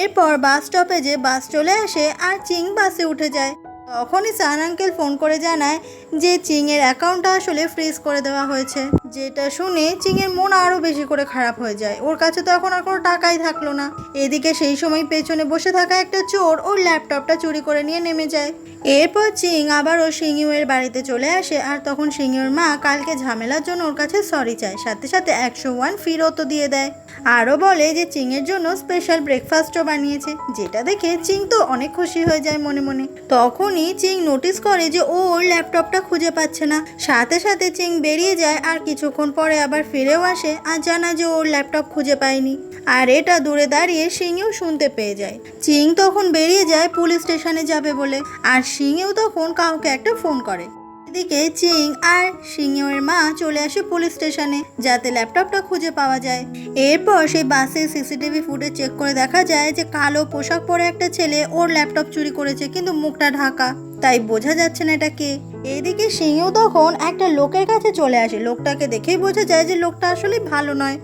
এরপর বাস স্টপেজে বাস চলে আসে আর চিং বাসে উঠে যায়। তখনই সান আঙ্কেল ফোন করে জানায় যে চিংয়ের অ্যাকাউন্টটা আসলে ফ্রিজ করে দেওয়া হয়েছে। যেটা শুনে চিংয়ের মন আরও বেশি করে খারাপ হয়ে যায়, ওর কাছে তো এখন আর কোনো টাকাই থাকলো না। এদিকে সেই সময় পেছনে বসে থাকা একটা চোর ওর ল্যাপটপটা চুরি করে নিয়ে নেমে যায়। এরপর চিং আবারও শিংইউয়ের বাড়িতে চলে আসে আর তখন শিংইউর মা কালকে ঝামেলার জন্য ওর কাছে সরি চায়, সাথে সাথে 101 ফিরতও দিয়ে দেয়। আরও বলে যে চিংয়ের জন্য স্পেশাল ব্রেকফাস্টও বানিয়েছে, যেটা দেখে চিং তো অনেক খুশি হয়ে যায় মনে মনে। তখনই চিং নোটিস করে যে ও ওর ল্যাপটপটা খুঁজে পাচ্ছে না। সাথে সাথে চিং বেরিয়ে যায় আর কিছুক্ষণ পরে আবার ফিরেও আসে আর জানায় যে ওর ল্যাপটপ খুঁজে পায়নি। আর এটা দূরে দাঁড়িয়ে শিংইউ শুনতে পেয়ে যায়। চিং তখন বেরিয়ে যায় পুলিশ স্টেশনে যাবে বলে, আর শিংইউ তখন কাউকে একটা ফোন করে। এদিকে চিং আর শিংইউয়ের মা চলে আসে পুলিশ স্টেশনে যাতে ল্যাপটপটা খুঁজে পাওয়া যায়। এরপর সেই বাসে সিসিটিভি ফুটেজ চেক করে দেখা যায় যে কালো পোশাক পরে একটা ছেলে ওর ল্যাপটপ চুরি করেছে, কিন্তু মুখটা ঢাকা, তাই বোঝা যাচ্ছে না এটা কে। এদিকে শিংইউ তখন একটা লোকের কাছে চলে আসে। লোকটাকে দেখেই বোঝা যায় যে লোকটা আসলে ভালো নয়।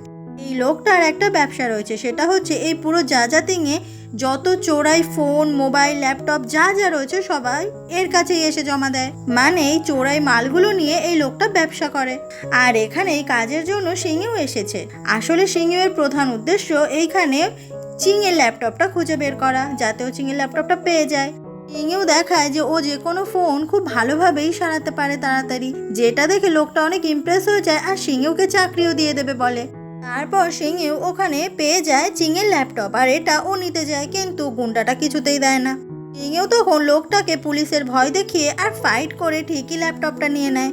এই লোকটার একটা ব্যবসা রয়েছে, সেটা হচ্ছে এই পুরো জাজাতিংয়ে যত চোরাই ফোন, মোবাইল, ল্যাপটপ যা যা রয়েছে সবাই এর কাছেই এসে জমা দেয়। মানে এই চোরাই মালগুলো নিয়ে এই লোকটা ব্যবসা করে। আর এখানে এই কাজের জন্য শিংইউ এসেছে। আসলে শিংইউয়ের প্রধান উদ্দেশ্য এইখানে চিংয়ের ল্যাপটপটা খুঁজে বের করা, যাতে ও চিংয়ের ল্যাপটপটা পেয়ে যায়। শিংইউ দেখায় যে ও যে কোনো ফোন খুব ভালোভাবেই সারাতে পারে তাড়াতাড়ি, যেটা দেখে লোকটা অনেক ইমপ্রেস হয়ে যায় আর শিংইউকে চাকরিও দিয়ে দেবে বলে। তারপর শিংইউ ওখানে পেয়ে যায় চিংয়ের ল্যাপটপ আর এটা ও নিতে যায়, কিন্তু গুন্ডাটা কিছুতেই দেয় না। শিংইউ তখন লোকটাকে পুলিশের ভয় দেখিয়ে আর ফাইট করে ঠিকই ল্যাপটপটা নিয়ে নেয়।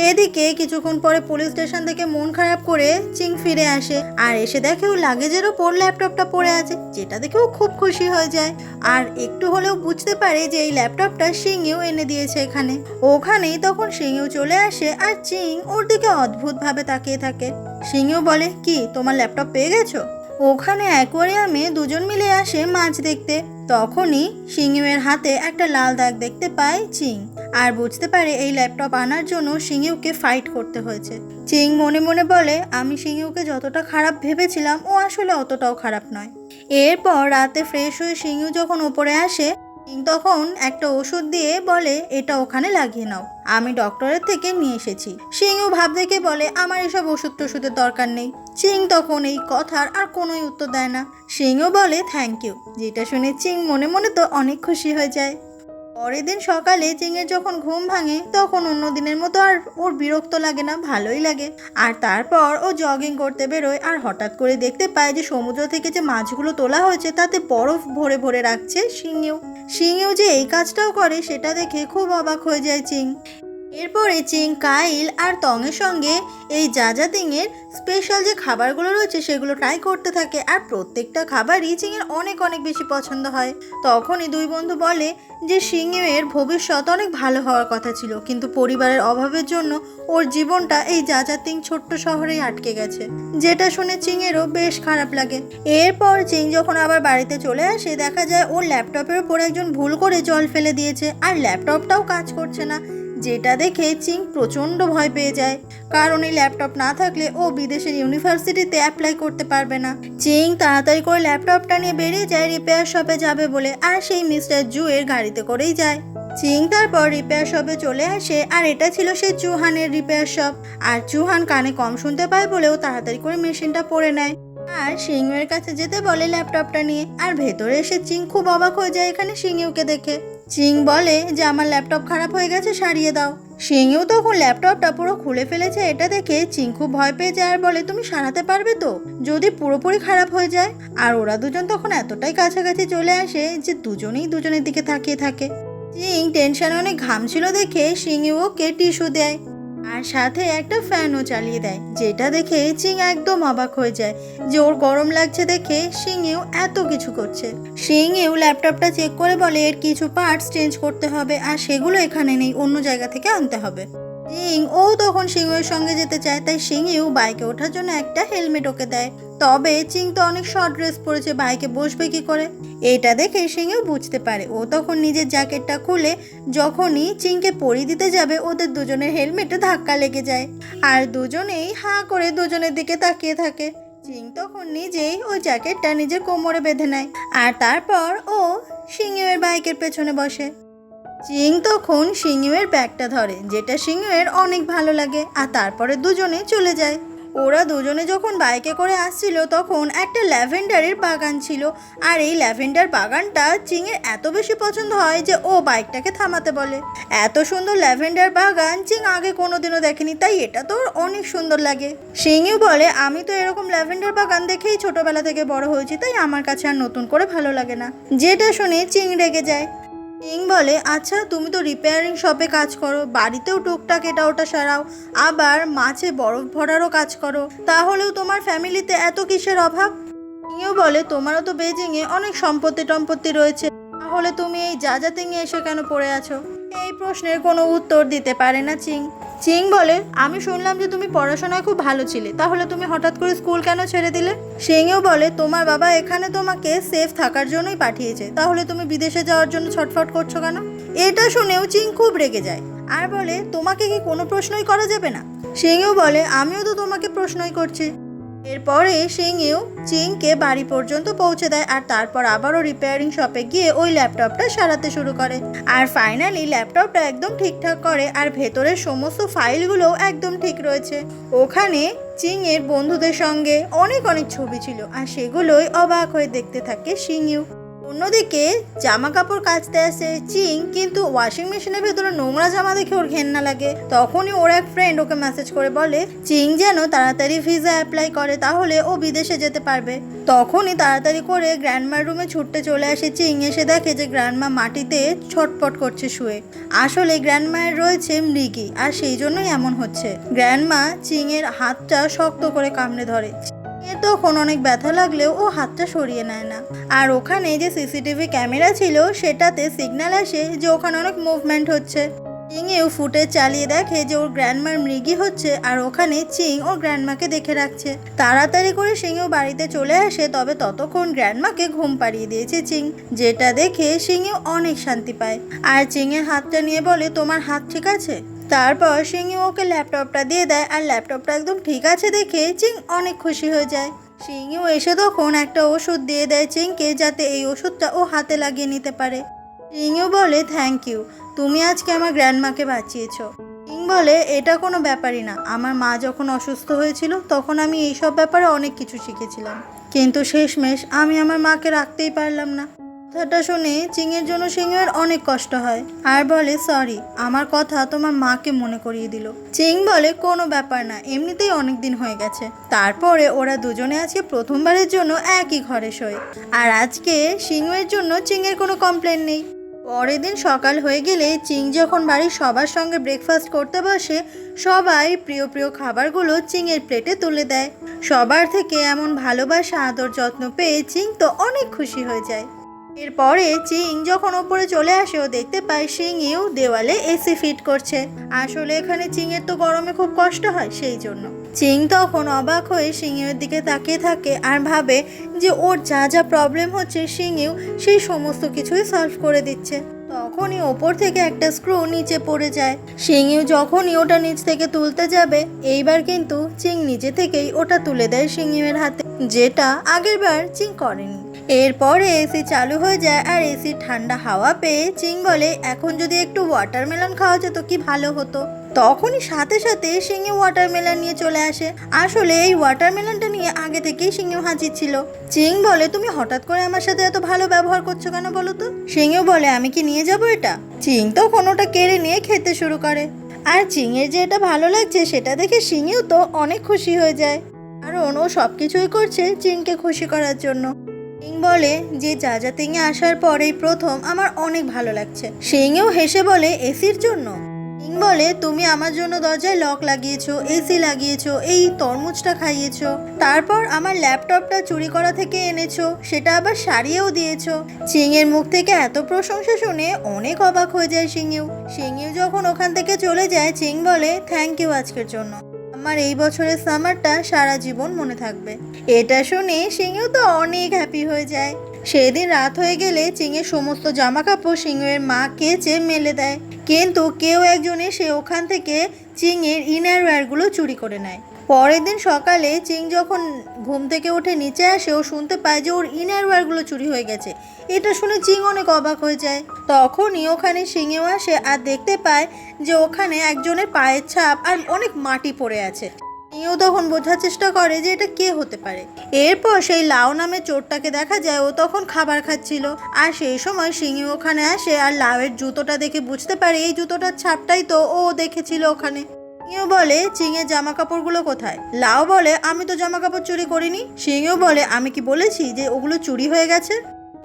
এদিকে কিছুক্ষণ পরে পুলিশ স্টেশন থেকে মন খারাপ করে চিং ফিরে আসে আর এসে দেখে ও লাগেজের ওপর ল্যাপটপটা পড়ে আছে, যেটা দেখে ও খুব খুশি হয়ে যায়। আর একটু হলেও বুঝতে পারে যে এই ল্যাপটপটা শিংইউ এনে দিয়েছে এখানে। ওখানেই তখন শিংইউ চলে আসে আর চিং ওর দিকে অদ্ভুতভাবে তাকিয়ে থাকে। সিংহও বলে, কি তোমার ল্যাপটপ পেয়ে গেছো? ওখানে অ্যাকোয়ারিয়ামে দুজন মিলে আসে মাছ দেখতে। তখনই সিংহের হাতে একটা লাল দাগ দেখতে পায় চিং, আর বুঝতে পারে এই ল্যাপটপ আনার জন্য সিংহকে ফাইট করতে হয়েছে। চিং মনে মনে বলে, আমি সিংহকে যতটা খারাপ ভেবেছিলাম ও আসলে অতটাও খারাপ নয়। এরপর রাতে ফ্রেশ হয়ে সিংহ যখন ওপরে আসে, চিং তখন একটা ওষুধ দিয়ে বলে, এটা ওখানে লাগিয়ে নাও, আমি ডক্টরের থেকে নিয়ে এসেছি। সিংহ ভাব দেখে বলে, আমার এসব ওষুধের দরকার নেই। চিং তখন এই কথার আর কোনোই উত্তর দেয় না। সিংহ বলে থ্যাংক ইউ, যেটা শুনে চিং মনে মনে তো অনেক খুশি হয়ে যায়। পরের দিন সকালে চিংয়ের যখন ঘুম ভাঙে তখন অন্য দিনের মতো আর ওর বিরক্ত লাগে না, ভালোই লাগে। আর তারপর ও জগিং করতে বেরোয়, আর হঠাৎ করে দেখতে পায় যে সমুদ্র থেকে যে মাছগুলো তোলা হয়েছে তাতে বরফ ভরে ভরে রাখছে সিংহ যে এই কাজটাও করে সেটা দেখে খুব অবাক হয়ে যায় চিং। এরপরে চিং কাইল আর তংয়ের সঙ্গে এই জাজাতিংয়ের স্পেশাল যে খাবারগুলো রয়েছে সেগুলো ট্রাই করতে থাকে, আর প্রত্যেকটা খাবারই চিংয়ের অনেক অনেক বেশি পছন্দ হয়। তখনই দুই বন্ধু বলে যে সিংহের ভবিষ্যৎ অনেক ভালো হওয়ার কথা ছিল, কিন্তু পরিবারের অভাবের জন্য ওর জীবনটা এই জাজাতিং ছোট্ট শহরেই আটকে গেছে, যেটা শুনে চিংয়েরও বেশ খারাপ লাগে। এরপর চিং যখন আবার বাড়িতে চলে আসে দেখা যায় ওর ল্যাপটপের উপর একজন ভুল করে জল ফেলে দিয়েছে, আর ল্যাপটপটাও কাজ করছে না, যেটা দেখে চিং প্রচণ্ড ভয় পেয়ে যায়, কারণ এই ল্যাপটপ না থাকলে ও বিদেশের ইউনিভার্সিটিতে অ্যাপ্লাই করতে পারবে না। চিং তাড়াতাড়ি করে ল্যাপটপটা নিয়ে বেরিয়ে যায় রিপেয়ার শপে যাবে বলে, আর সেই মিস্টার জু এর গাড়িতে করেই যায়। চিং তারপর রিপেয়ার শপে চলে আসে, আর এটা ছিল সেই চুহানের রিপেয়ার শপ। আর চুহান কানে কম শুনতে পায় বলেও তাড়াতাড়ি করে মেশিনটা পরে নেয়, আর সিংহের কাছে যেতে বলে ল্যাপটপটা নিয়ে। আর ভেতরে এসে চিং খুব অবাক হয়ে যায় এখানে সিংহকে দেখে। চিং বলে যে আমার ল্যাপটপ খারাপ হয়ে গেছে, সারিয়ে দাও। সিংহ তখন ল্যাপটপটা পুরো খুলে ফেলেছে, এটা দেখে চিং খুব ভয় পেয়ে যায় আর বলে, তুমি সারাতে পারবে তো যদি পুরোপুরি খারাপ হয়ে যায়? আর ওরা দুজন তখন এতটাই কাছাকাছি চলে আসে যে দুজনেই দুজনের দিকে তাকিয়ে থাকে। চিং টেনশনে অনেক ঘামছিল দেখে সিংহ ওকে টিস্যু দেয়, আর সাথে একটা ফ্যানও চালিয়ে দেয়, যেটা দেখে চিং একদম অবাক হয়ে যায় যে ওর গরম লাগছে দেখে সিংহেও এত কিছু করছে। সিংহেও ল্যাপটপটা চেক করে বলে এর কিছু পার্টস চেঞ্জ করতে হবে, আর সেগুলো এখানে নেই, অন্য জায়গা থেকে আনতে হবে। চিং ও তখন সিংহের সঙ্গে যেতে চায়, তাই সিংহেও বাইকে ওঠার জন্য একটা হেলমেট ওকে দেয়। তবে চিং তো অনেক শর্ট ড্রেস পরেছে, বাইকে বসবে কি করে? এটা দেখে সিংহেও বুঝতে পারে। ও তখন নিজের জ্যাকেটটা খুলে যখনই চিংকে পরিয়ে দিতে যাবে ওদের দুজনের হেলমেটে ধাক্কা লেগে যায়, আর দুজনেই হাঁ করে দুজনের দিকে তাকিয়ে থাকে। চিং তখন নিজেই ওই জ্যাকেটটা নিজের কোমরে বেঁধে নেয়, আর তারপর ও সিংহের বাইকের পেছনে বসে। চিং তখন সিংহের ব্যাগটা ধরে, যেটা সিংহের অনেক ভালো লাগে, আর তারপরে দুজনে চলে যায়। ওরা দুজনে যখন বাইকে করে আসছিল তখন একটা ল্যাভেন্ডারের বাগান ছিল, আর এই ল্যাভেন্ডার বাগানটা চিংয়ের এত বেশি পছন্দ হয় যে ও বাইকটাকে থামাতে বলে। এত সুন্দর ল্যাভেন্ডার বাগান চিং আগে কোনোদিনও দেখেনি, তাই এটা তো অনেক সুন্দর লাগে। সিংও বলে, আমি তো এরকম ল্যাভেন্ডার বাগান দেখেই ছোটবেলা থেকে বড় হয়েছি, তাই আমার কাছে আর নতুন করে ভালো লাগে না। যেটা শুনে চিং রেগে যায়। চিং বলে, আচ্ছা তুমি তো রিপেয়ারিং শপে কাজ করো, বাড়িতেও টুকটাক এটা ওটা সারাও, আবার মাছে বরফ ভরারও কাজ করো, তাহলেও তোমার ফ্যামিলিতে এত কিসের অভাব? চিংও বলে, তোমারও তো বেজিংয়ে অনেক সম্পত্তি রয়েছে, তাহলে তুমি এই জাজাতিংয়ে এসে কেন পড়ে আছো? এই প্রশ্নের কোনো উত্তর দিতে পারে না চিং। চিং বলে, আমি শুনলাম যে তুমি পড়াশোনায় খুব ভালো ছিলে, তাহলে তুমি হঠাৎ করে স্কুল কেন ছেড়ে দিলে? সিংও বলে, তোমার বাবা এখানে তোমাকে সেফ থাকার জন্যই পাঠিয়েছে, তাহলে তুমি বিদেশে যাওয়ার জন্য ছটফট করছো কেন? এটা শুনেও চিং খুব রেগে যায়, আর বলে, তোমাকে কি কোনো প্রশ্নই করা যাবে না? সিংও বলে, আমিও তো তোমাকে প্রশ্নই করছি। এরপরে সিংও চিংকে বাড়ি পর্যন্ত পৌঁছে দেয়, আর তারপর আবারও রিপেয়ারিং শপে গিয়ে ওই ল্যাপটপটা সারাতে শুরু করে, আর ফাইনালি ল্যাপটপটা একদম ঠিকঠাক করে, আর ভেতরের সমস্ত ফাইলগুলোও একদম ঠিক রয়েছে। ওখানে চিংয়ের বন্ধুদের সঙ্গে অনেক ছবি ছিল, আর সেগুলোই অবাক হয়ে দেখতে থাকে সিংও। অন্যদিকে জামা কাপড় কাচতে আসে চিং, কিন্তু ওয়াশিং মেশিনের ভেতরে নোংরা জামা দেখে ওর ঘেন্না লাগে। তখনই ওর এক ফ্রেন্ড ওকে মেসেজ করে বলে চিং যেন তাড়াতাড়ি ভিসা অ্যাপ্লাই করে, তাহলে ও বিদেশে যেতে পারবে। তখনই তাড়াতাড়ি করে গ্র্যান্ডমার রুমে ছুটতে চলে আসে চিং। এসে দেখে যে গ্র্যান্ডমা মাটিতে ছটপট করছে শুয়ে। আসলে গ্র্যান্ডমায়ের রয়েছে মৃগী, আর সেই জন্যই এমন হচ্ছে। গ্র্যান্ডমা চিংয়ের হাতটা শক্ত করে কামড়ে ধরে। তখন অনেক ব্যথা লাগলেও ও হাতটা সরিয়ে নেয় না। আর ওখানে যে সিসিটিভি ক্যামেরা ছিল সেটাতে সিগন্যাল আসে যে ওখানে অনেক মুভমেন্ট হচ্ছে। চিংয়েও ফুটেজ চালিয়ে দেখে যে ওর গ্র্যান্ডমার মৃগী হচ্ছে আর ওখানে চিং ওর গ্র্যান্ডমাকে দেখে রাখছে। তাড়াতাড়ি করে সিংও বাড়িতে চলে আসে, তবে ততক্ষণ গ্র্যান্ডমাকে ঘুম পাড়িয়ে দিয়েছে চিং, যেটা দেখে সিংও অনেক শান্তি পায় আর চিংয়ের হাতটা নিয়ে বলে তোমার হাত ঠিক আছে। তারপর সিংও ওকে ল্যাপটপটা দিয়ে দেয় আর ল্যাপটপটা একদম ঠিক আছে দেখে চিং অনেক খুশি হয়ে যায়। সিংও এসে তখন একটা ওষুধ দিয়ে দেয় চিংকে, যাতে এই ওষুধটা ও হাতে লাগিয়ে নিতে পারে। চিংও বলে থ্যাংক ইউ, তুমি আজকে আমার গ্র্যান্ডমাকে বাঁচিয়েছো। চিং বলে এটা কোনো ব্যাপারই না, আমার মা যখন অসুস্থ হয়েছিল তখন আমি এইসব ব্যাপারে অনেক কিছু শিখেছিলাম, কিন্তু শেষমেশ আমি আমার মাকে রাখতেই পারলাম না। কথাটা শুনে চিংয়ের জন্য সিংহের অনেক কষ্ট হয় আর বলে সরি, আমার কথা তোমার মাকে মনে করিয়ে দিল। চিং বলে কোনো ব্যাপার না, এমনিতেই অনেক দিন হয়ে গেছে। তারপরে ওরা দুজনে আজকে প্রথমবারের জন্য একই ঘরে শোয় আর আজকে সিংহের জন্য চিংয়ের কোনো কমপ্লেন নেই। পরের দিন সকাল হয়ে গেলে চিং যখন বাড়ির সবার সঙ্গে ব্রেকফাস্ট করতে বসে, সবাই প্রিয় প্রিয় খাবারগুলো চিংয়ের প্লেটে তুলে দেয়। সবার থেকে এমন ভালোবাসা আদর যত্ন পেয়ে চিং তো অনেক খুশি হয়ে যায়। এরপরে চিং যখন ওপরে চলে আসে ও দেখতে পায় সিংইউ দেওয়ালে এসি ফিট করছে। আসলে এখানে চিংয়ের তো গরমে খুব কষ্ট হয়, সেই জন্য চিং তখন অবাক হয়ে সিংইউর দিকে তাকিয়ে থাকে আর ভাবে যে ওর যা যা প্রবলেম হচ্ছে সিংইউ সেই সমস্ত কিছুই সলভ করে দিচ্ছে। তখনই ওপর থেকে একটা স্ক্রু নিচে পড়ে যায়। সিংইউ যখনই ওটা নিচ থেকে তুলতে যাবে, এইবার কিন্তু চিং নিজে থেকেই ওটা তুলে দেয় সিংইউয়ের হাতে, যেটা আগের বার চিং করেনি। এরপরে এসি চালু হয়ে যায় আর এসির ঠান্ডা হাওয়া পেয়ে চিং বলে এখন যদি একটু ওয়াটারমেলন খাওয়া যেত কি ভালো হতো। তখনই সাথে সাথে সিংহে ওয়াটারমেলন নিয়ে চলে আসে। আসলে এই ওয়াটারমেলনটা নিয়ে আগে থেকেই সিংহে হাজির ছিল। চিং বলে তুমি হঠাৎ করে আমার সাথে এত ভালো ব্যবহার করছো কেন বলো তো। সিংহে বলে আমি কি নিয়ে যাবো এটা। চিং তখন ওটা কেড়ে নিয়ে খেতে শুরু করে আর চিংয়ের যে এটা ভালো লাগছে সেটা দেখে সিংহেও তো অনেক খুশি হয়ে যায়, কারণ ও সবকিছুই করছে চিংকে খুশি করার জন্য। সিং বলে যে জাজাতিংয়ে আসার পরেই প্রথম আমার অনেক ভালো লাগছে। সিংও হেসে বলে এসির জন্য। সিং বলে তুমি আমার জন্য দরজায় লক লাগিয়েছো, এসি লাগিয়েছো, এই তরমুজটা খাইয়েছো, তারপর আমার ল্যাপটপটা চুরি করা থেকে এনেছো, সেটা আবার সারিয়েও দিয়েছো। সিং এর মুখ থেকে এত প্রশংসা শুনে অনেক অবাক হয়ে যায় সিংও। সিংও যখন ওখান থেকে চলে যায় চিং বলে থ্যাংক ইউ আজকের জন্য, আমার এই বছরের সামারটা সারা জীবন মনে থাকবে। এটা শুনে সিংও তো অনেক হ্যাপি হয়ে যায়। সেদিন রাত হয়ে গেলে চিংয়ের সমস্ত জামা কাপড় সিংহের মা কেচে মেলে দেয়, কিন্তু কেউ একজন এসে ওখান থেকে চিংয়ের ইনারওয়্যারগুলো চুরি করে নেয়। পরের দিন সকালে চিং যখন ঘুম থেকে উঠে নিচে আসে ও শুনতে পায় যে ওর ইনারওয়্যারগুলো চুরি হয়ে গেছে। এটা শুনে চিং অনেক অবাক হয়ে যায়। তখনই ওখানে সিংহেও আসে আর দেখতে পায় যে ওখানে একজনের পায়ের ছাপ আর অনেক মাটি পড়ে আছে। সিংহেও তখন বোঝার চেষ্টা করে যে এটা কে হতে পারে। এরপর সেই লাও নামের চোরটাকে দেখা যায়, ও তখন খাবার খাচ্ছিল আর সেই সময় সিংহেও ওখানে আসে আর লাউয়ের জুতোটা দেখে বুঝতে পারে এই জুতোটার ছাপটাই তো ও দেখেছিল ওখানে। সিংহেও বলে চিংয়ের জামা কাপড়গুলো কোথায়। লাও বলে আমি তো জামা কাপড় চুরি করিনি। সিংহেও বলে আমি কি বলেছি যে ওগুলো চুরি হয়ে গেছে।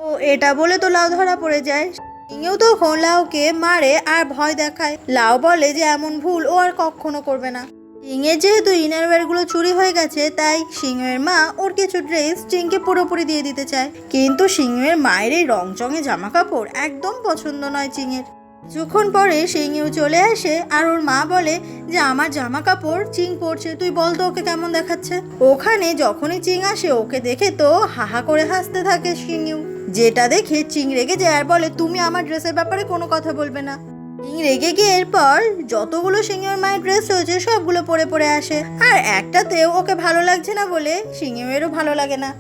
ও এটা বলে তো লাও ধরা পড়ে যায়। সিংহেও তখন লাউকে মারে আর ভয় দেখায়। লাও বলে যে এমন ভুল ও আর কখনো করবে না। চিংয়ের যেহেতু ইনারওয়্যারগুলো চুরি হয়ে গেছে, তাই সিংহের মা ওর কিছু ড্রেস চিংকে পুরোপুরি দিয়ে দিতে চায়, কিন্তু সিংহের মায়ের এই রংচঙে জামা কাপড় একদম পছন্দ নয় চিংয়ের। কিছুক্ষণ পরে সিংহেও চলে আসে আর ওর মা বলে যে আমার জামা কাপড় চিং পরছে, তুই বল তো ওকে কেমন দেখাচ্ছে। ওখানে যখনই চিং আসে ওকে দেখে তো হাহা করে হাসতে থাকে সিংহেও, যেটা দেখে চিং রেগে যায় আর বলে তুমি আমার ড্রেসের ব্যাপারে কোনো কথা বলবে না। চিং রেগে গিয়ে এরপর যতগুলো সিংহের মায়ের ড্রেস রয়েছে সবগুলো পরে পরে আসে, আর একটাতেও ওকে ভালো লাগছে না বলে সিংহেরও ভালো লাগে না।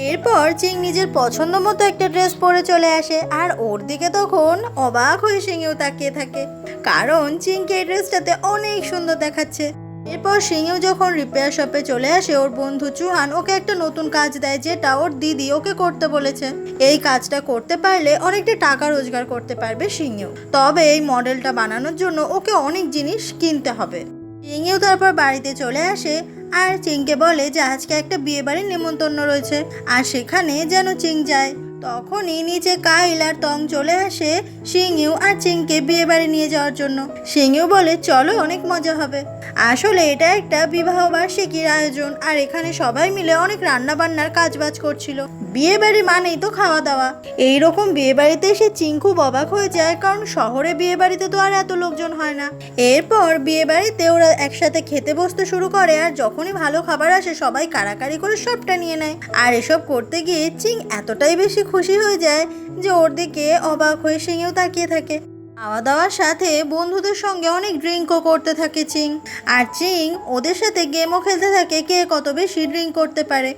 এরপর চিং নিজের পছন্দ মতো একটা ড্রেস পরে চলে আসে আর ওর দিকে তখন অবাক হয়ে সিংহেও তাকিয়ে থাকে, কারণ চিংকে এই ড্রেসটাতে অনেক সুন্দর দেখাচ্ছে। এরপর সিংহেও যখন রিপেয়ার শপে চলে আসে, ওর বন্ধু চুহান ওকে একটা নতুন কাজ দেয়, যেটা ওর দিদি ওকে করতে বলেছে। এই কাজটা করতে পারলে অনেকটা টাকা রোজগার করতে পারবে সিংহেও, তবে এই মডেলটা বানানোর জন্য ওকে অনেক জিনিস কিনতে হবে। সিংহেও তারপর বাড়িতে চলে আসে আর চিংকে বলে যে আজকে একটা বিয়ে বাড়ির নেমন্তন্ন রয়েছে আর সেখানে যেন চিং যায়। তখনই নিচে কাইল আর তং চলে আসে সিংহেও আর চিংকে বিয়ে বাড়ি নিয়ে যাওয়ার জন্য। সিংহেও বলে চলো অনেক মজা হবে। আসলে এটা একটা বিবাহ বার্ষিকীর আয়োজন, আর এখানে সবাই মিলে অনেক রান্না বান্নার কাজবাজ করছিল। বিয়ে বাড়ি মানেই তো খাওয়া দাওয়া। এইরকম বিয়ে বাড়িতে এসে চিং খুব অবাক হয়ে যায়, কারণ শহরে বিয়ে বাড়িতে তো আর এত লোকজন হয় না। এরপর বিয়ে বাড়িতে ওরা একসাথে খেতে বসতে শুরু করে, আর যখনই ভালো খাবার আসে সবাই কাড়াকাড়ি করে সবটা নিয়ে নেয়। আর এসব করতে গিয়ে চিং এতটাই বেশি খুশি হয়ে যায় যে ওর দিকে অবাক হয়ে সিংহেও তাকিয়ে থাকে। খাওয়া দাওয়ার সাথে বন্ধুদের সঙ্গে অনেক ড্রিঙ্কও করতে থাকে চিং, আর চিং ওদের সাথে গেমও খেলতে থাকে কে কত বেশি ড্রিঙ্ক করতে পারে।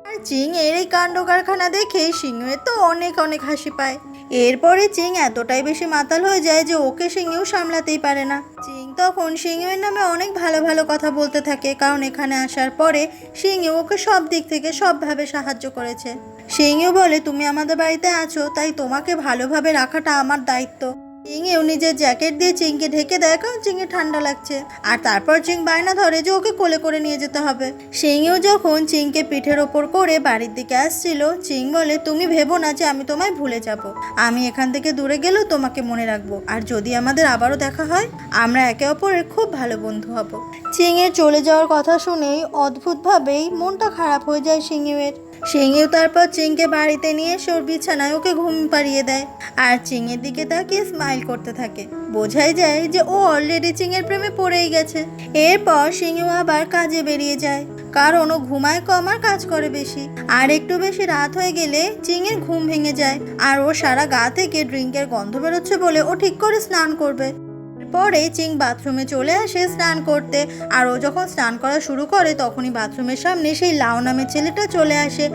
আর চিং এর এই কাণ্ড কারখানা দেখে সিংহের তো অনেক অনেক হাসি পায়। এরপরে চিং এতটাই বেশি মাতাল হয়ে যায় যে ওকে সিংহেও সামলাতেই পারে না। চিং তখন সিংহের নামে অনেক ভালো ভালো কথা বলতে থাকে, কারণ এখানে আসার পরে সিংহে ওকে সব দিক থেকে সবভাবে সাহায্য করেছে। সিংহে বলে, তুমি আমাদের বাড়িতে আছো, তাই তোমাকে ভালোভাবে রাখাটা আমার দায়িত্ব। চিংয়েও নিজের জ্যাকেট দিয়ে চিংকে ঢেকে দেয়, কারণ চিংয়ে ঠান্ডা লাগছে। আর তারপর চিং বায়না ধরে যে ওকে কোলে করে নিয়ে যেতে হবে। সিংহেও যখন চিংকে পিঠের ওপর করে বাড়ির দিকে আসছিল, চিং বলে, তুমি ভেবো না যে আমি তোমায় ভুলে যাব। আমি এখান থেকে দূরে গেলেও তোমাকে মনে রাখবো, আর যদি আমাদের আবারও দেখা হয় আমরা একে অপরের খুব ভালো বন্ধু হব। চিংয়ের চলে যাওয়ার কথা শুনেই অদ্ভুতভাবেই মনটা খারাপ হয়ে যায় সিংহের। সিংহেও তারপর চিংকে বাড়িতে নিয়ে এসে ওর বিছানায় ওকে ঘুম পাড়িয়ে দেয়, আর চিংয়ের দিকে তাকিয়ে স্মাইল করতে থাকে। বোঝাই যায় যে ও অলরেডি চিংয়ের প্রেমে পড়েই গেছে। এরপর সিংহেও আবার কাজে বেরিয়ে যায়, কারণ ও ঘুমায় কম আর কাজ করে বেশি। আর একটু বেশি রাত হয়ে গেলে চিংয়ের ঘুম ভেঙে যায়, আর ও সারা গা থেকে ড্রিঙ্কের গন্ধ বেরোচ্ছে বলে ও ঠিক করে স্নান করবে। পরে চিং বাথরুমে চলে আসে স্নান করতে, আর ও যখন স্নান করা শুরু করে তখনই বাথরুমের সামনে সেই লাউ নামের ছেলেটা চলে আসে,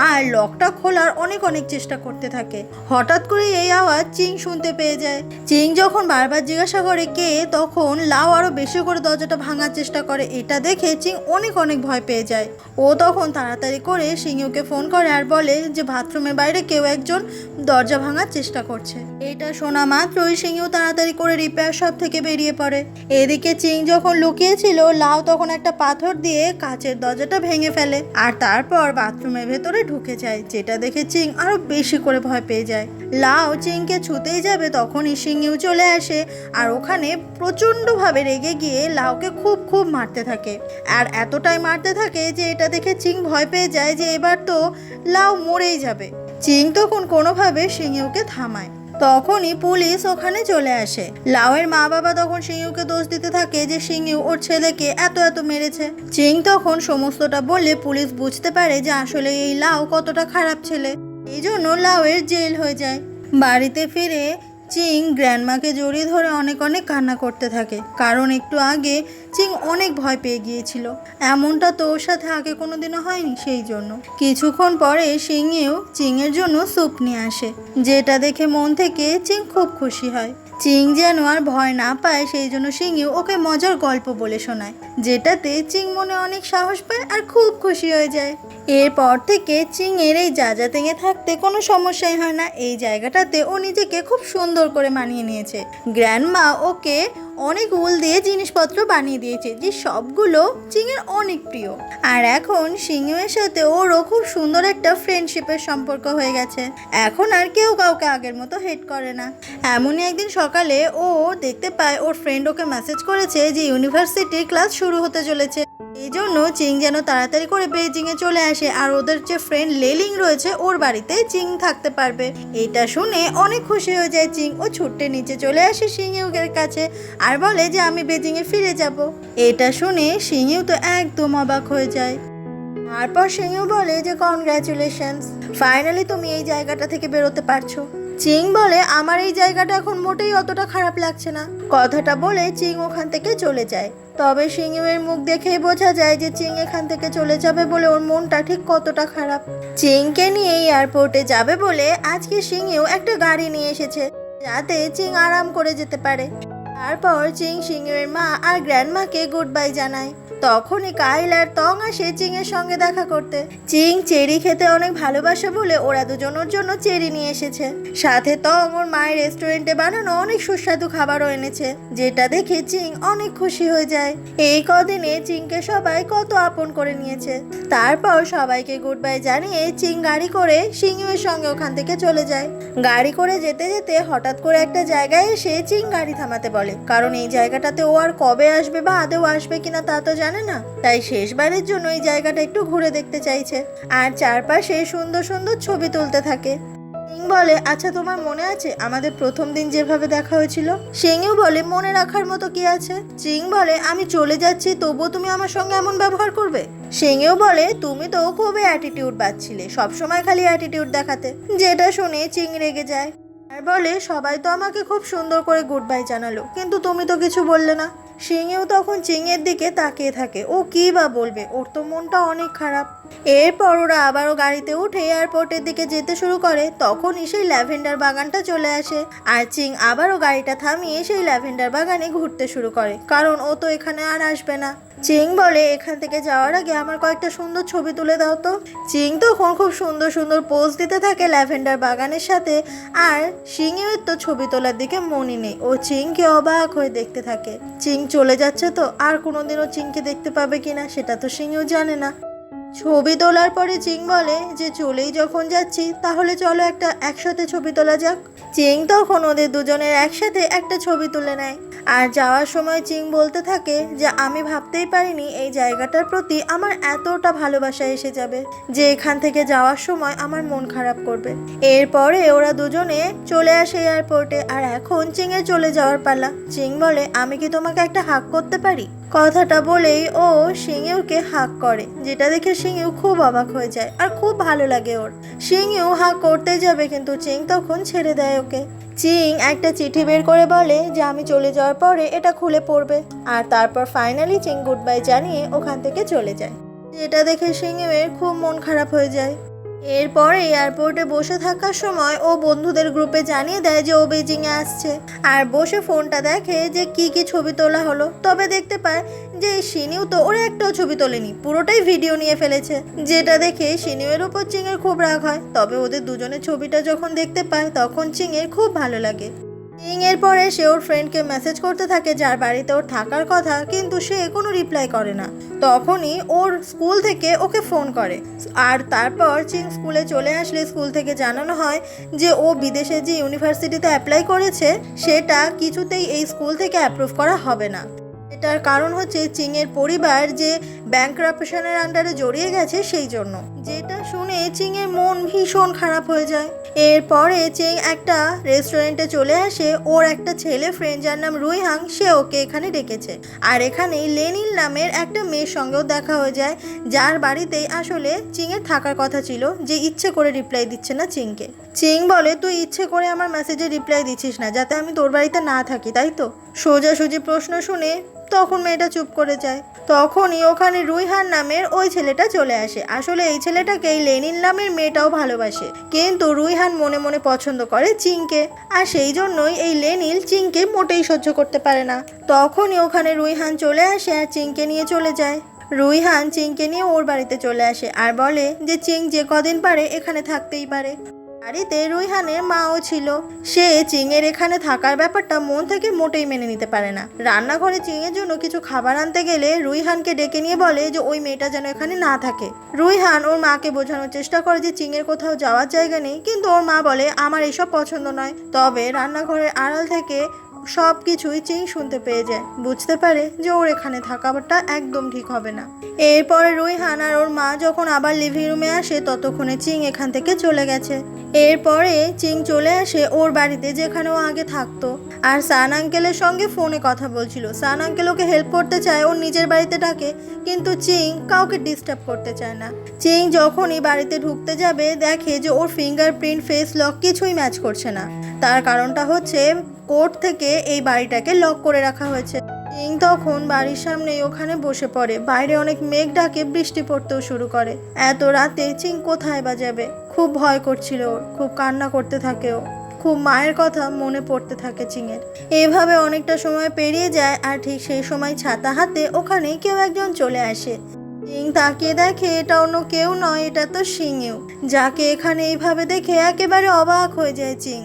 আর লকটা খোলার অনেক অনেক চেষ্টা করতে থাকে। হঠাৎ করে এই আওয়াজ চিং শুনতে পেয়ে যায়। চিং যখন বারবার জিজ্ঞাসা করে কে, তখন লাউ আরো বেশি করে দরজাটা ভাঙার চেষ্টা করে। এটা দেখে চিং অনেক অনেক ভয় পেয়ে যায়। ও তখন তাড়াতাড়ি করে সিংহেকে ফোন করে আর বলে যে বাথরুমের বাইরে কেউ একজন দরজা ভাঙার চেষ্টা করছে। এটা শোনা মাত্রই সিংহেও তাড়াতাড়ি করে রিপেয়ার শপ থেকে বেরিয়ে পড়ে। এদিকে চিং যখন লুকিয়েছিল, লাউ তখন একটা পাথর দিয়ে কাচের দরজাটা ভেঙে ফেলে, আর তারপর বাথরুমের ভেতরে ঢুকে যায়, যেটা দেখে চিং আরো বেশি করে ভয় পেয়ে যায়। লাউ চিংকে ছুতেই যাবে, তখনই সিংহেও চলে আসে, আর ওখানে প্রচন্ডভাবে রেগে গিয়ে লাউকে খুব খুব মারতে থাকে। আর এতটাই মারতে থাকে যে এটা দেখে চিং ভয় পেয়ে যায় যে এবার তো লাউ মরেই যাবে। চিং তখন কোনোভাবে সিংহেওকে থামায়। তখনই পুলিশ ওখানে চলে আসে। লাউয়ের মা বাবা তখন সিংহুকে দোষ দিতে থাকে যে সিংহু ওর ছেলেকে এত এত মেরেছে। চিং তখন সমস্তটা বললে পুলিশ বুঝতে পারে যে আসলে এই লাউ কতটা খারাপ ছেলে। এই জন্য লাউয়ের জেল হয়ে যায়। বাড়িতে ফিরে চিং গ্র্যান্ডমাকে জড়িয়ে ধরে অনেক অনেক কান্না করতে থাকে, কারণ একটু আগে চিং অনেক ভয় পেয়ে গিয়েছিল। এমনটা তো ওর সাথে আগে কোনোদিনও হয়নি। সেই জন্য কিছুক্ষণ পরে সিংহেও চিংয়ের জন্য স্যুপ নিয়ে আসে, যেটা দেখে মন থেকে চিং খুব খুশি হয়। চিং যেন আর ভয় না পায় সেই জন্য সিংহেও ওকে মজার গল্প বলে শোনায়, যেটাতে চিং মনে অনেক সাহস পায় আর খুব খুশি হয়ে যায়। এরপর থেকে চিং এর এই জাজাতেঙে থাকতে কোনো সমস্যাই হয় না। এই জায়গাটাতে ও নিজেকে খুব সুন্দর করে মানিয়ে নিয়েছে। গ্র্যান্ডমা ওকে অনেক উল দিয়ে জিনিসপত্র বানিয়ে দিয়েছে, যে সবগুলো চিংয়ের অনেক প্রিয়। আর এখন সিংহের সাথে ওরও খুব সুন্দর একটা ফ্রেন্ডশিপের সম্পর্ক হয়ে গেছে। এখন আর কেউ কাউকে আগের মতো হেট করে না। এমনই একদিন সকালে ও দেখতে পায় ওর ফ্রেন্ড ওকে মেসেজ করেছে যে ইউনিভার্সিটির ক্লাস শুরু হতে চলেছে। এই জন্য চিং যেন তাড়াতাড়ি করে বেইজিংয়ে চলে আসে, আর ওদের যে ফ্রেন্ড লেলিং রয়েছে ওর বাড়িতে চিং থাকতে পারবে। এটা শুনে অনেক খুশি হয়ে যায় চিং। ও ছুট্টে নিচে চলে আসে সিংহের কাছে আর বলে যে আমি বেজিংয়ে ফিরে যাব। এটা শুনে সিংহেও তো একদম অবাক হয়ে যায়। তারপর সিংহেও বলে যে কনগ্রাচুলেশনস, ফাইনালি তুমি এই জায়গাটা থেকে বেরোতে পারছো। চিং বলে আমার এই জায়গাটা এখন মোটেই অতটা খারাপ লাগছে না। কথাটা বলে চিং ওখান থেকে চলে যায়। তবে সিংহের মুখ দেখেই বোঝা যায় যে চিং এখান থেকে চলে যাবে বলে ওর মনটা ঠিক কতটা খারাপ। চিংকে নিয়ে এয়ারপোর্টে যাবে বলে আজকে সিংহেও একটা গাড়ি নিয়ে এসেছে, যাতে চিং আরাম করে যেতে পারে। তারপর চিং সিংহের মা আর গ্র্যান্ডমাকে গুড বাই জানায়। তখনই কাইল আর তং আসে চিংয়ের সঙ্গে দেখা করতে। চিং চেরি খেতে অনেক ভালোবাসে বলে ওরা দুজনের জন্য চেরি নিয়ে এসেছে। সাথে তং ওর মায়ের রেস্টুরেন্টে বানানো অনেক সুস্বাদু খাবারও এনেছে, যেটা দেখে চিং অনেক খুশি হয়ে যায়। এই কদিনে চিংকে সবাই কত আপন করে নিয়েছে। তারপর সবাইকে গুড বাই জানিয়ে চিং গাড়ি করে সিংহের সঙ্গে ওখান থেকে চলে যায়। গাড়ি করে যেতে যেতে হঠাৎ করে একটা জায়গায় এসে চিং গাড়ি থামাতে বলে। বলে, কারণ এই জায়গাটাতে ও আর কবে আসবে বা আদেও আসবে কিনা তা তো জানে না। তাই শেষবারের জন্য এই জায়গাটা একটু ঘুরে দেখতে চাইছে আর চারপাশে সুন্দর সুন্দর ছবি তুলতে থাকে। সিং বলে, আচ্ছা তোমার মনে আছে আমাদের প্রথম দিন যেভাবে দেখা হয়েছিল? সিংও বলে, মনে রাখার মতো কি আছে। চিং বলে, আমি চলে যাচ্ছি তবুও তুমি আমার সঙ্গে এমন ব্যবহার করবে? সিংও বলে, তুমি তো খুবই অ্যাটিটিউড পাচ্ছিলে, সবসময় খালি অ্যাটিটিউড দেখাতে। যেটা শুনে চিং রেগে যায় আর বলে, সবাই তো আমাকে খুব সুন্দর করে গুড বাই জানালো, কিন্তু তুমি তো কিছু বললে না। সিংও তখন চিংয়ের দিকে তাকিয়ে থাকে, ও কি বা বলবে, ওর তো মনটা অনেক খারাপ। এরপর ওরা আবারও গাড়িতে উঠে এয়ারপোর্টের দিকে যেতে শুরু করে। তখনই সেই ল্যাভেন্ডার বাগানটা চলে আসে আর চিং আবারও গাড়িটা থামিয়ে সেই ল্যাভেন্ডার বাগানে ঘুরতে শুরু করে, কারণ ও তো এখানে আর আসবে না। চিং বলে, এখান থেকে যাওয়ার আগে আমার কয়েকটা সুন্দর ছবি তুলে দাও তো। চিং তখন খুব সুন্দর সুন্দর পোজ দিতে থাকে ল্যাভেন্ডার বাগানের সাথে, আর সিংয়ের তো ছবি তোলার দিকে মনই নেই। ও চিংকে অবাক হয়ে দেখতে থাকে। চিং চলে যাচ্ছে তো আর কোনোদিনও চিংকে দেখতে পাবে কিনা সেটা তো সিংও জানে না। ছবি তোলার পরে চিং বলে যে চলেই যখন যাচ্ছি তাহলে চলো একটা একসাথে ছবি তোলা যাক। চিং তখন ওদের দুজনের একসাথে একটা ছবি তুলে নেয় আর যাওয়ার সময় চিং বলতে থাকে যে আমি ভাবতেই পারিনি এই জায়গাটার প্রতি আমার এতটা ভালোবাসা এসে যাবে যে এখান থেকে যাওয়ার সময় আমার মন খারাপ করবে। এরপরে ওরা দুজনে চলে আসে এয়ারপোর্টে আর এখন চিংয়ের চলে যাওয়ার পালা। চিং বলে, আমি কি তোমাকে একটা হাগ করতে পারি? কথাটা বলেই ও সিংইউকে হাগ করে, যেটা দেখে সিংইউ খুব অবাক হয়ে যায় আর খুব ভালো লাগে ওর। সিংইউ হাগ করতে যাবে কিন্তু চিং তখন ছেড়ে দেয় ওকে। চিং একটা চিঠি বের করে বলে যে আমি চলে যাওয়ার পরে এটা খুলে পড়বে, আর তারপর ফাইনালি চিং গুড বাই জানিয়ে ওখান থেকে চলে যায়। যেটা দেখে সিংইউয়ের খুব মন খারাপ হয়ে যায়। এরপরে এয়ারপোর্টে বসে থাকার সময় ও বন্ধুদের গ্রুপে জানিয়ে দেয় যে ও বেজিংয়ে আসছে আর বসে ফোনটা দেখে যে কি কি ছবি তোলা হলো। তবে দেখতে পায় যে সিনিউ তো ওরা একটাও ছবি তোলেনি, পুরোটাই ভিডিও নিয়ে ফেলেছে। যেটা দেখে সিনিউয়ের উপর চিংয়ের খুব রাগ হয়। তবে ওদের দুজনের ছবিটা যখন দেখতে পায় তখন চিংয়ের খুব ভালো লাগে। চিং এর পরে সে ওর ফ্রেন্ডকে মেসেজ করতে থাকে যার বাড়িতে ওর থাকার কথা, কিন্তু সে কোনো রিপ্লাই করে না। তখনই ওর স্কুল থেকে ওকে ফোন করে আর তারপর চিং স্কুলে চলে আসলে স্কুল থেকে জানানো হয় যে ও বিদেশে যে ইউনিভার্সিটিতে অ্যাপ্লাই করেছে সেটা কিছুতেই এই স্কুল থেকে অ্যাপ্রুভ করা হবে না। এটার কারণ হচ্ছে চিংয়ের পরিবার যে ব্যাংক্রাপশনের আন্ডারে জড়িয়ে গেছে সেই জন্য। যেটা শুনে চিংয়ের মন ভীষণ খারাপ হয়ে যায়। এরপরে চিং একটা রেস্টুরেন্টে চলে আসে। ওর একটা ছেলে ফ্রেন্ড যার নাম রুইহাং, সে ওকে এখানে ডেকেছে আর এখানেই লেনিল নামের একটা মেয়ের সঙ্গেও দেখা হয়ে যায় যার বাড়িতেই আসলে চিংয়ের থাকার কথা ছিল, যে ইচ্ছে করে রিপ্লাই দিচ্ছে না চিংকে। চিং বলে, তুই ইচ্ছে করে আমার মেসেজে রিপ্লাই দিচ্ছিস না যাতে আমি তোর বাড়িতে না থাকি, তাই তো? সোজাসুজি প্রশ্ন শুনে তখন মেয়েটা চুপ করে যায়। তখনই ওখানে রুইহান নামের ওই ছেলেটা চলে আসে। আসলে এই ছেলেটাকে এই লেনিন নামের মেয়েটাও ভালোবাসে, কিন্তু রুইহান মনে মনে পছন্দ করে চিংকে, আর সেই জন্যই এই লেনিল চিংকে মোটেই সহ্য করতে পারে না। তখনই ওখানে রুইহান চলে আসে আর চিংকে নিয়ে চলে যায়। রুইহান চিংকে নিয়ে ওর বাড়িতে চলে আসে আর বলে যে চিং যে কদিন পারে এখানে থাকতেই পারে। বাড়িতে রুইহানের মাও ছিল। সে চিংয়ের এখানে থাকার ব্যাপারটা মন থেকে মোটেই মেনে নিতে পারে না। রান্নাঘরে চিংয়ের জন্য কিছু খাবার আনতে গেলে রুইহানকে ডেকে নিয়ে বলে যে ওই মেয়েটা যেন এখানে না থাকে। রুইহান ওর মাকে বোঝানোর চেষ্টা করে যে চিংয়ের কোথাও যাওয়ার জায়গা নেই, কিন্তু ওর মা বলে আমার এসব পছন্দ নয়। তবে রান্নাঘরের আড়াল থেকে সব কিছুই চিং শুনতে পেয়ে যায়, বুঝতে পারে যে ওর এখানে থাকাটা একদম ঠিক হবে না। এরপরে রুইহান আর ওর মা যখন আবার লিভিং রুমে আসে ততক্ষণে চিং এখান থেকে চলে গেছে। এরপরে চিং চলে আসে ওর বাড়িতে যেখানে ও আগে থাকতো আর সান আঙ্কেলের সঙ্গে ফোনে কথা বলছিল। সান আঙ্কেল ওকে হেল্প করতে চায়, ওর নিজের বাড়িতে ডাকে, কিন্তু চিং কাউকে ডিস্টার্ব করতে চায় না। চিং যখনই বাড়িতে ঢুকতে যাবে দেখে যে ওর ফিঙ্গারপ্রিন্ট, ফেস লক কিছুই ম্যাচ করছে না। তার কারণটা হচ্ছে কোর্ট থেকে এই বাড়িটাকে লক করে রাখা হয়েছে। চিং তখন বাড়ির সামনেই ওখানে বসে পড়ে। বাইরে অনেক মেঘ ডাকে, বৃষ্টি পড়তেও শুরু করে। এত রাতে চিং কোথায় বা যাবে? খুব ভয় করছিল ওর, খুব কান্না করতে থাকে ও, খুব মায়ের কথা মনে পড়তে থাকে চিংয়ের। এভাবে অনেকটা সময় পেরিয়ে যায় আর ঠিক সেই সময় ছাতা হাতে ওখানে কেউ একজন চলে আসে। চিং তাকিয়ে দেখে এটা অন্য কেউ নয়, এটা তো সিংইউ, যাকে এখানে এইভাবে দেখে একেবারে অবাক হয়ে যায় চিং।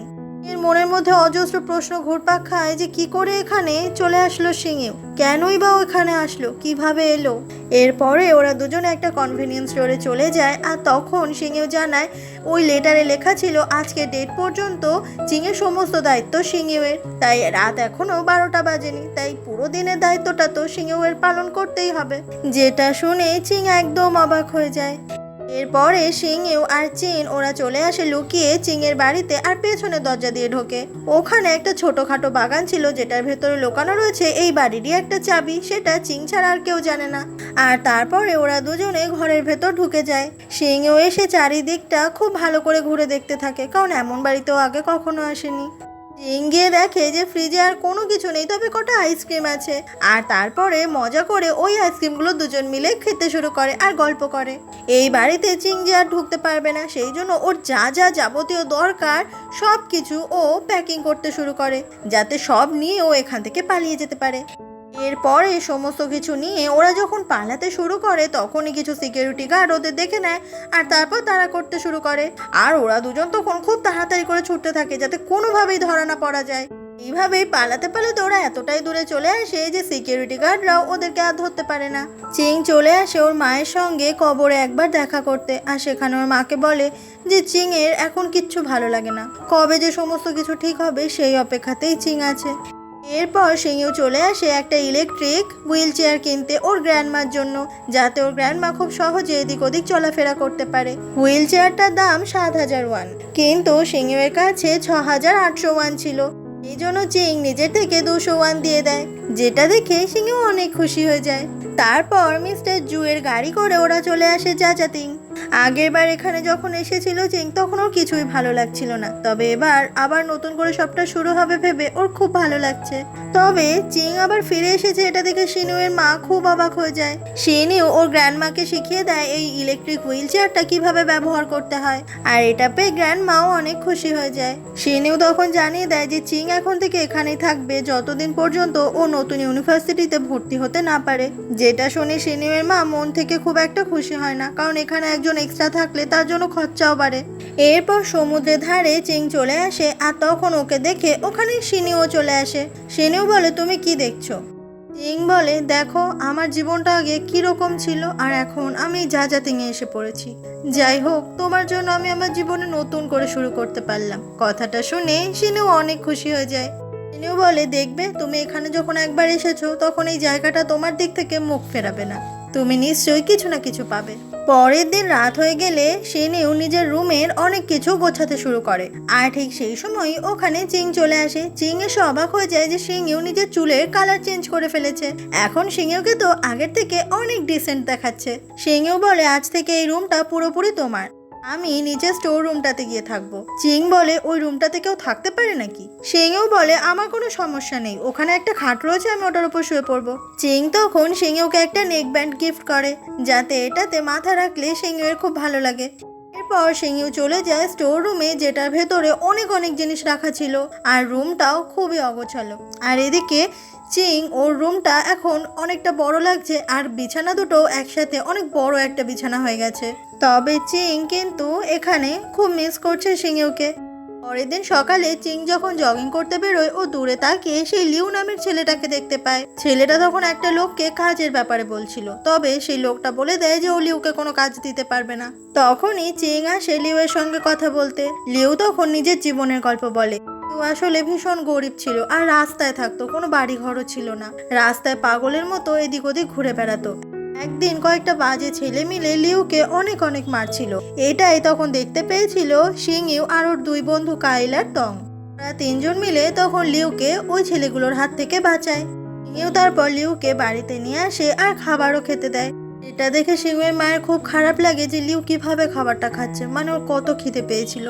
এর মনের মধ্যে অজস্র প্রশ্ন ঘুরপাক খায় যে কি করে এখানে চলে আসলো সিংহেও, কেনই বা ওখানে আসলো, কিভাবে এলো। এরপরে ওরা দুজনে একটা কনভেনিয়েন্স স্টোরে চলে যায়, আর তখন সিংহেও জানায় ওই লেটারে লেখা ছিল আজকে ডেট পর্যন্ত চিংয়ের সমস্ত দায়িত্ব সিংহেওয়ের, তাই রাত এখনো 12টা বাজেনি, তাই পুরো দিনের দায়িত্বটা তো সিংহেওয়ের পালন করতেই হবে। যেটা শুনে চিং একদম অবাক হয়ে যায়। এরপরে সিংহেও আর চিন ওরা চলে আসে লুকিয়ে চিংয়ের বাড়িতে, আর পেছনে দরজা দিয়ে ঢোকে। ওখানে একটা ছোটখাটো বাগান ছিল যেটার ভেতরে লুকানো রয়েছে এই বাড়িরই একটা চাবি, সেটা চিং ছাড়া আর কেউ জানে না। আর তারপরে ওরা দুজনে ঘরের ভেতর ঢুকে যায়। সিংহেও এসে চারিদিকটা খুব ভালো করে ঘুরে দেখতে থাকে, কারণ এমন বাড়িতেও আগে কখনো আসেনি। চিং গিয়ে দেখে যে ফ্রিজে আর কোনো কিছু নেই, তবে কটা আইসক্রিম আছে। আর তারপরে মজা করে ওই আইসক্রিমগুলো দুজন মিলে খেতে শুরু করে আর গল্প করে। এই বাড়িতে চিং যে আর ঢুকতে পারবে না, সেই জন্য ওর যা যা যাবতীয় দরকার সব কিছু ও প্যাকিং করতে শুরু করে, যাতে সব নিয়ে ও এখান থেকে পালিয়ে যেতে পারে। এরপরে সমস্ত কিছু নিয়ে ওরা যখন পালাতে শুরু করে, তখনই কিছু সিকিউরিটি গার্ড ওদের দেখে নেয়, আর তারপর তাড়া করতে শুরু করে। আর ওরা দুজন তখন খুব তাড়াতাড়ি করে ছুটতে থাকে যাতে কোনোভাবেই ধরা না পড়া যায়। এইভাবেই পালাতে পালাতে ওরা এতটাই দূরে চলে আসে যে সিকিউরিটি গার্ডরাও ওদেরকে আর ধরতে পারে না। চিং চলে আসে ওর মায়ের সঙ্গে কবরে একবার দেখা করতে, আর সেখানে ওর মাকে বলে যে চিংয়ের এখন কিচ্ছু ভালো লাগে না, কবে যে সমস্ত কিছু ঠিক হবে সেই অপেক্ষাতেই চিং আছে। এরপর সিংহেও চলে আসে একটা ইলেকট্রিক হুইল চেয়ার কিনতে ওর গ্র্যান্ডমার জন্য, যাতে ওর গ্র্যান্ডমা খুব সহজে এদিক ওদিক চলাফেরা করতে পারে। হুইল চেয়ারটার দাম 7,000 ওয়ান, কিন্তু সিংহের কাছে 6,800 ওয়ান ছিল। এই জন্য চিং নিজের থেকে 200 ওয়ান দিয়ে দেয়, যেটা দেখে সিংহেও অনেক খুশি হয়ে যায়। তারপর মিস্টার জুয়ের গাড়ি করে ওরা চলে আসে চাচাতিং। আগের বার এখানে যখন এসেছিল চিং, তখন ওর কিছুই ভালো লাগছিল না, তবে এবার আবার নতুন করে সবটা শুরু হবে ভেবে ওর খুব ভালো লাগছে। তবে চিং আবার ফিরে এসেছে এটা দেখে শিনুয়ের মা খুব অবাক হয়ে যায়। শিনু ওর গ্র্যান্ডমাকে শিখিয়ে দেয় এই ইলেকট্রিক হুইল চেয়ারটা কিভাবে ব্যবহার করতে হয়, আর এটা পেয়ে গ্র্যান্ডমাও অনেক খুশি হয়ে যায়। শিনু তখন জানিয়ে দেয় যে চিং এখন থেকে এখানেই থাকবে যতদিন পর্যন্ত ও নতুন ইউনিভার্সিটিতে ভর্তি হতে না পারে। যেটা শুনে শিনুয়ের মা মন থেকে খুব একটা খুশি হয় না, কারণ এখানে একজন এক্সট্রা থাকলে তার জন্য খরচাও বাড়ে। এরপর সমুদ্রের ধারে চিং চলে আসে, আর তখন ওকে দেখে ওখানে শিনুও চলে আসে। শিনু বলে তুমি কি দেখছো? চিং বলে দেখো আমার জীবনটা আগে কিরকম ছিল, আর এখন আমি জাজাতিংয়ে এসে পড়েছি। যাই হোক, তোমার জন্য আমি আমার জীবনে নতুন করে শুরু করতে পারলাম। কথাটা শুনে শিনু অনেক খুশি হয়ে যায়। শিনু বলে দেখবে তুমি এখানে যখন একবার এসেছো তখন এই জায়গাটা তোমার দিক থেকে মুখ ফেরাবে না, তুমি নিশ্চয়ই কিছু না কিছু পাবে। পরের দিন রাত হয়ে গেলে শিনু নিজের রুমের অনেক কিছু গোছাতে শুরু করে, আর ঠিক সেই সময় ওখানে চিং চলে আসে। চিং এসে অবাক হয়ে যায় যে শিংইউ নিজের চুলের কালার চেঞ্জ করে ফেলেছে। এখন শিংইউকে তো আগের থেকে অনেক ডিসেন্ট দেখাচ্ছে। শিংইউ বলে আজ থেকে এই রুমটা পুরোপুরি তোমার, আমি নিজের স্টোর রুমটাতে গিয়ে থাকবো। চিং বলে ওই রুমটাতে কেউ থাকতে পারে নাকি? শিংইউ বলে আমার কোনো সমস্যা নেই, ওখানে একটা খাট রয়েছে, আমি ওটার উপর শুয়ে পড়বো। চিং তখন শিংইউকে একটা নেক ব্যান্ড গিফট করে, যাতে এটাতে মাথা রাখলে শিংইউয়ের খুব ভালো লাগে। এরপর শিংইউ চলে যায় স্টোর রুমে, যেটার ভেতরে অনেক অনেক জিনিস রাখা ছিল, আর রুমটাও খুবই অগোছালো। আর এদিকে চিং ওর রুমটা এখন অনেকটা বড় লাগছে, আর বিছানা দুটো একসাথে অনেক বড় একটা বিছানা হয়ে গেছে। তবে চিং কিন্তু এখানে খুব মিস করছে শিংইউকে। পরের দিন সকালে চিং যখন জগিং করতে বেরোয়, ও দূরে তাকিয়ে সেই লিউ নামের ছেলেটাকে দেখতে পায়। ছেলেটা তখন একটা লোককে কাজের ব্যাপারে বলছিল, তবে সেই লোকটা বলে দেয় যে ও লিউকে কোনো কাজ দিতে পারবে না। তখনই চিং আসে লিউয়ের সঙ্গে কথা বলতে। লিউ তখন নিজের জীবনের গল্প বলে। আসলে ভীষণ গরিব ছিল, আর রাস্তায় থাকতো, কোনো বাড়ি ঘরও ছিল না, রাস্তায় পাগলের মতো এদিক ওদিক ঘুরে বেড়াতো। একদিন কয়েকটা বাজে ছেলে মিলে লিউকে অনেক অনেক মারছিল। এটাই তখন দেখতে পেয়েছিল শিংইউ আর ওর দুই বন্ধু কাইল আর টং। ওরা তিনজন মিলে তখন লিউকে ওই ছেলেগুলোর হাত থেকে বাঁচায়। শিংইউ তারপর লিউকে বাড়িতে নিয়ে আসে আর খাবারও খেতে দেয়। এটা দেখে শিংইউয়ের মায়ের খুব খারাপ লাগে যে লিউ কিভাবে খাবারটা খাচ্ছে, মানে ওর কত খিদে পেয়েছিল।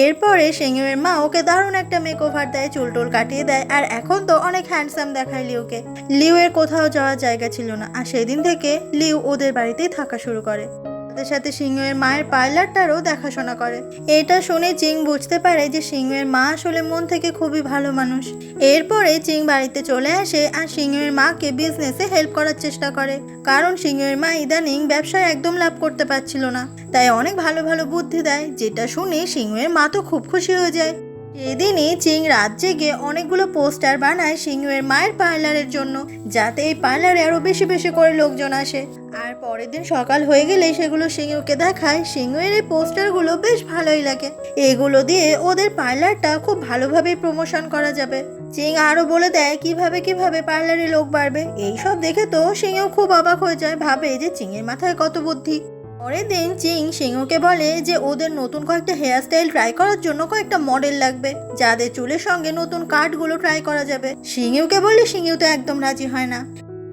এরপরে শিংইউয়ের মা ওকে দারুণ একটা মেকওভার দেয়, চুল টুল কাটিয়ে দেয়, আর এখন তো অনেক হ্যান্ডসাম দেখায় লিউকে। লিউ এর কোথাও যাওয়ার জায়গা ছিল না, আর সেদিন থেকে লিউ ওদের বাড়িতেই থাকা শুরু করে। সাথে সাথে শিংইউয়ের মায়ের পার্লারটারও দেখাশোনা করে। এটা শুনে চিং বুঝতে পারে যে শিংইউয়ের মা আসলে মন থেকে খুবই ভালো মানুষ। এরপরে চিং বাড়িতে চলে আসে আর শিংইউয়ের মাকে বিজনেসে হেল্প করার চেষ্টা করে, কারণ শিংইউয়ের মা ইদানিং ব্যবসায় একদম লাভ করতে পারছিল না, তাই অনেক ভালো ভালো বুদ্ধি দেয়। যেটা শুনে শিংইউয়ের মা তো খুব খুশি হয়ে যায়। সেদিনই চিং রাত জেগে অনেকগুলো পোস্টার বানায় সিংহের মায়ের পার্লারের জন্য, যাতে এই পার্লারে আরো বেশি বেশি করে লোকজন আসে। আর পরের দিন সকাল হয়ে গেলে সেগুলো সিংহকে দেখায়। সিংহের এই পোস্টারগুলো বেশ ভালোই লাগে, এগুলো দিয়ে ওদের পার্লারটা খুব ভালোভাবেই প্রমোশন করা যাবে। চিং আরো বলে দেয় কিভাবে কিভাবে পার্লারে লোক বাড়বে। এইসব দেখে তো সিংহ খুব অবাক হয়ে যায়, ভাবে যে চিংয়ের মাথায় কত বুদ্ধি। পরের দিন চিং সিংহকে বলে যে ওদের নতুন কয়েকটা হেয়ার স্টাইল ট্রাই করার জন্য কয়েকটা মডেল লাগবে, যাদের চুলের সঙ্গে নতুন কাটগুলো ট্রাই করা যাবে। সিংহকে বলে সিংহ তো একদম রাজি হয় না।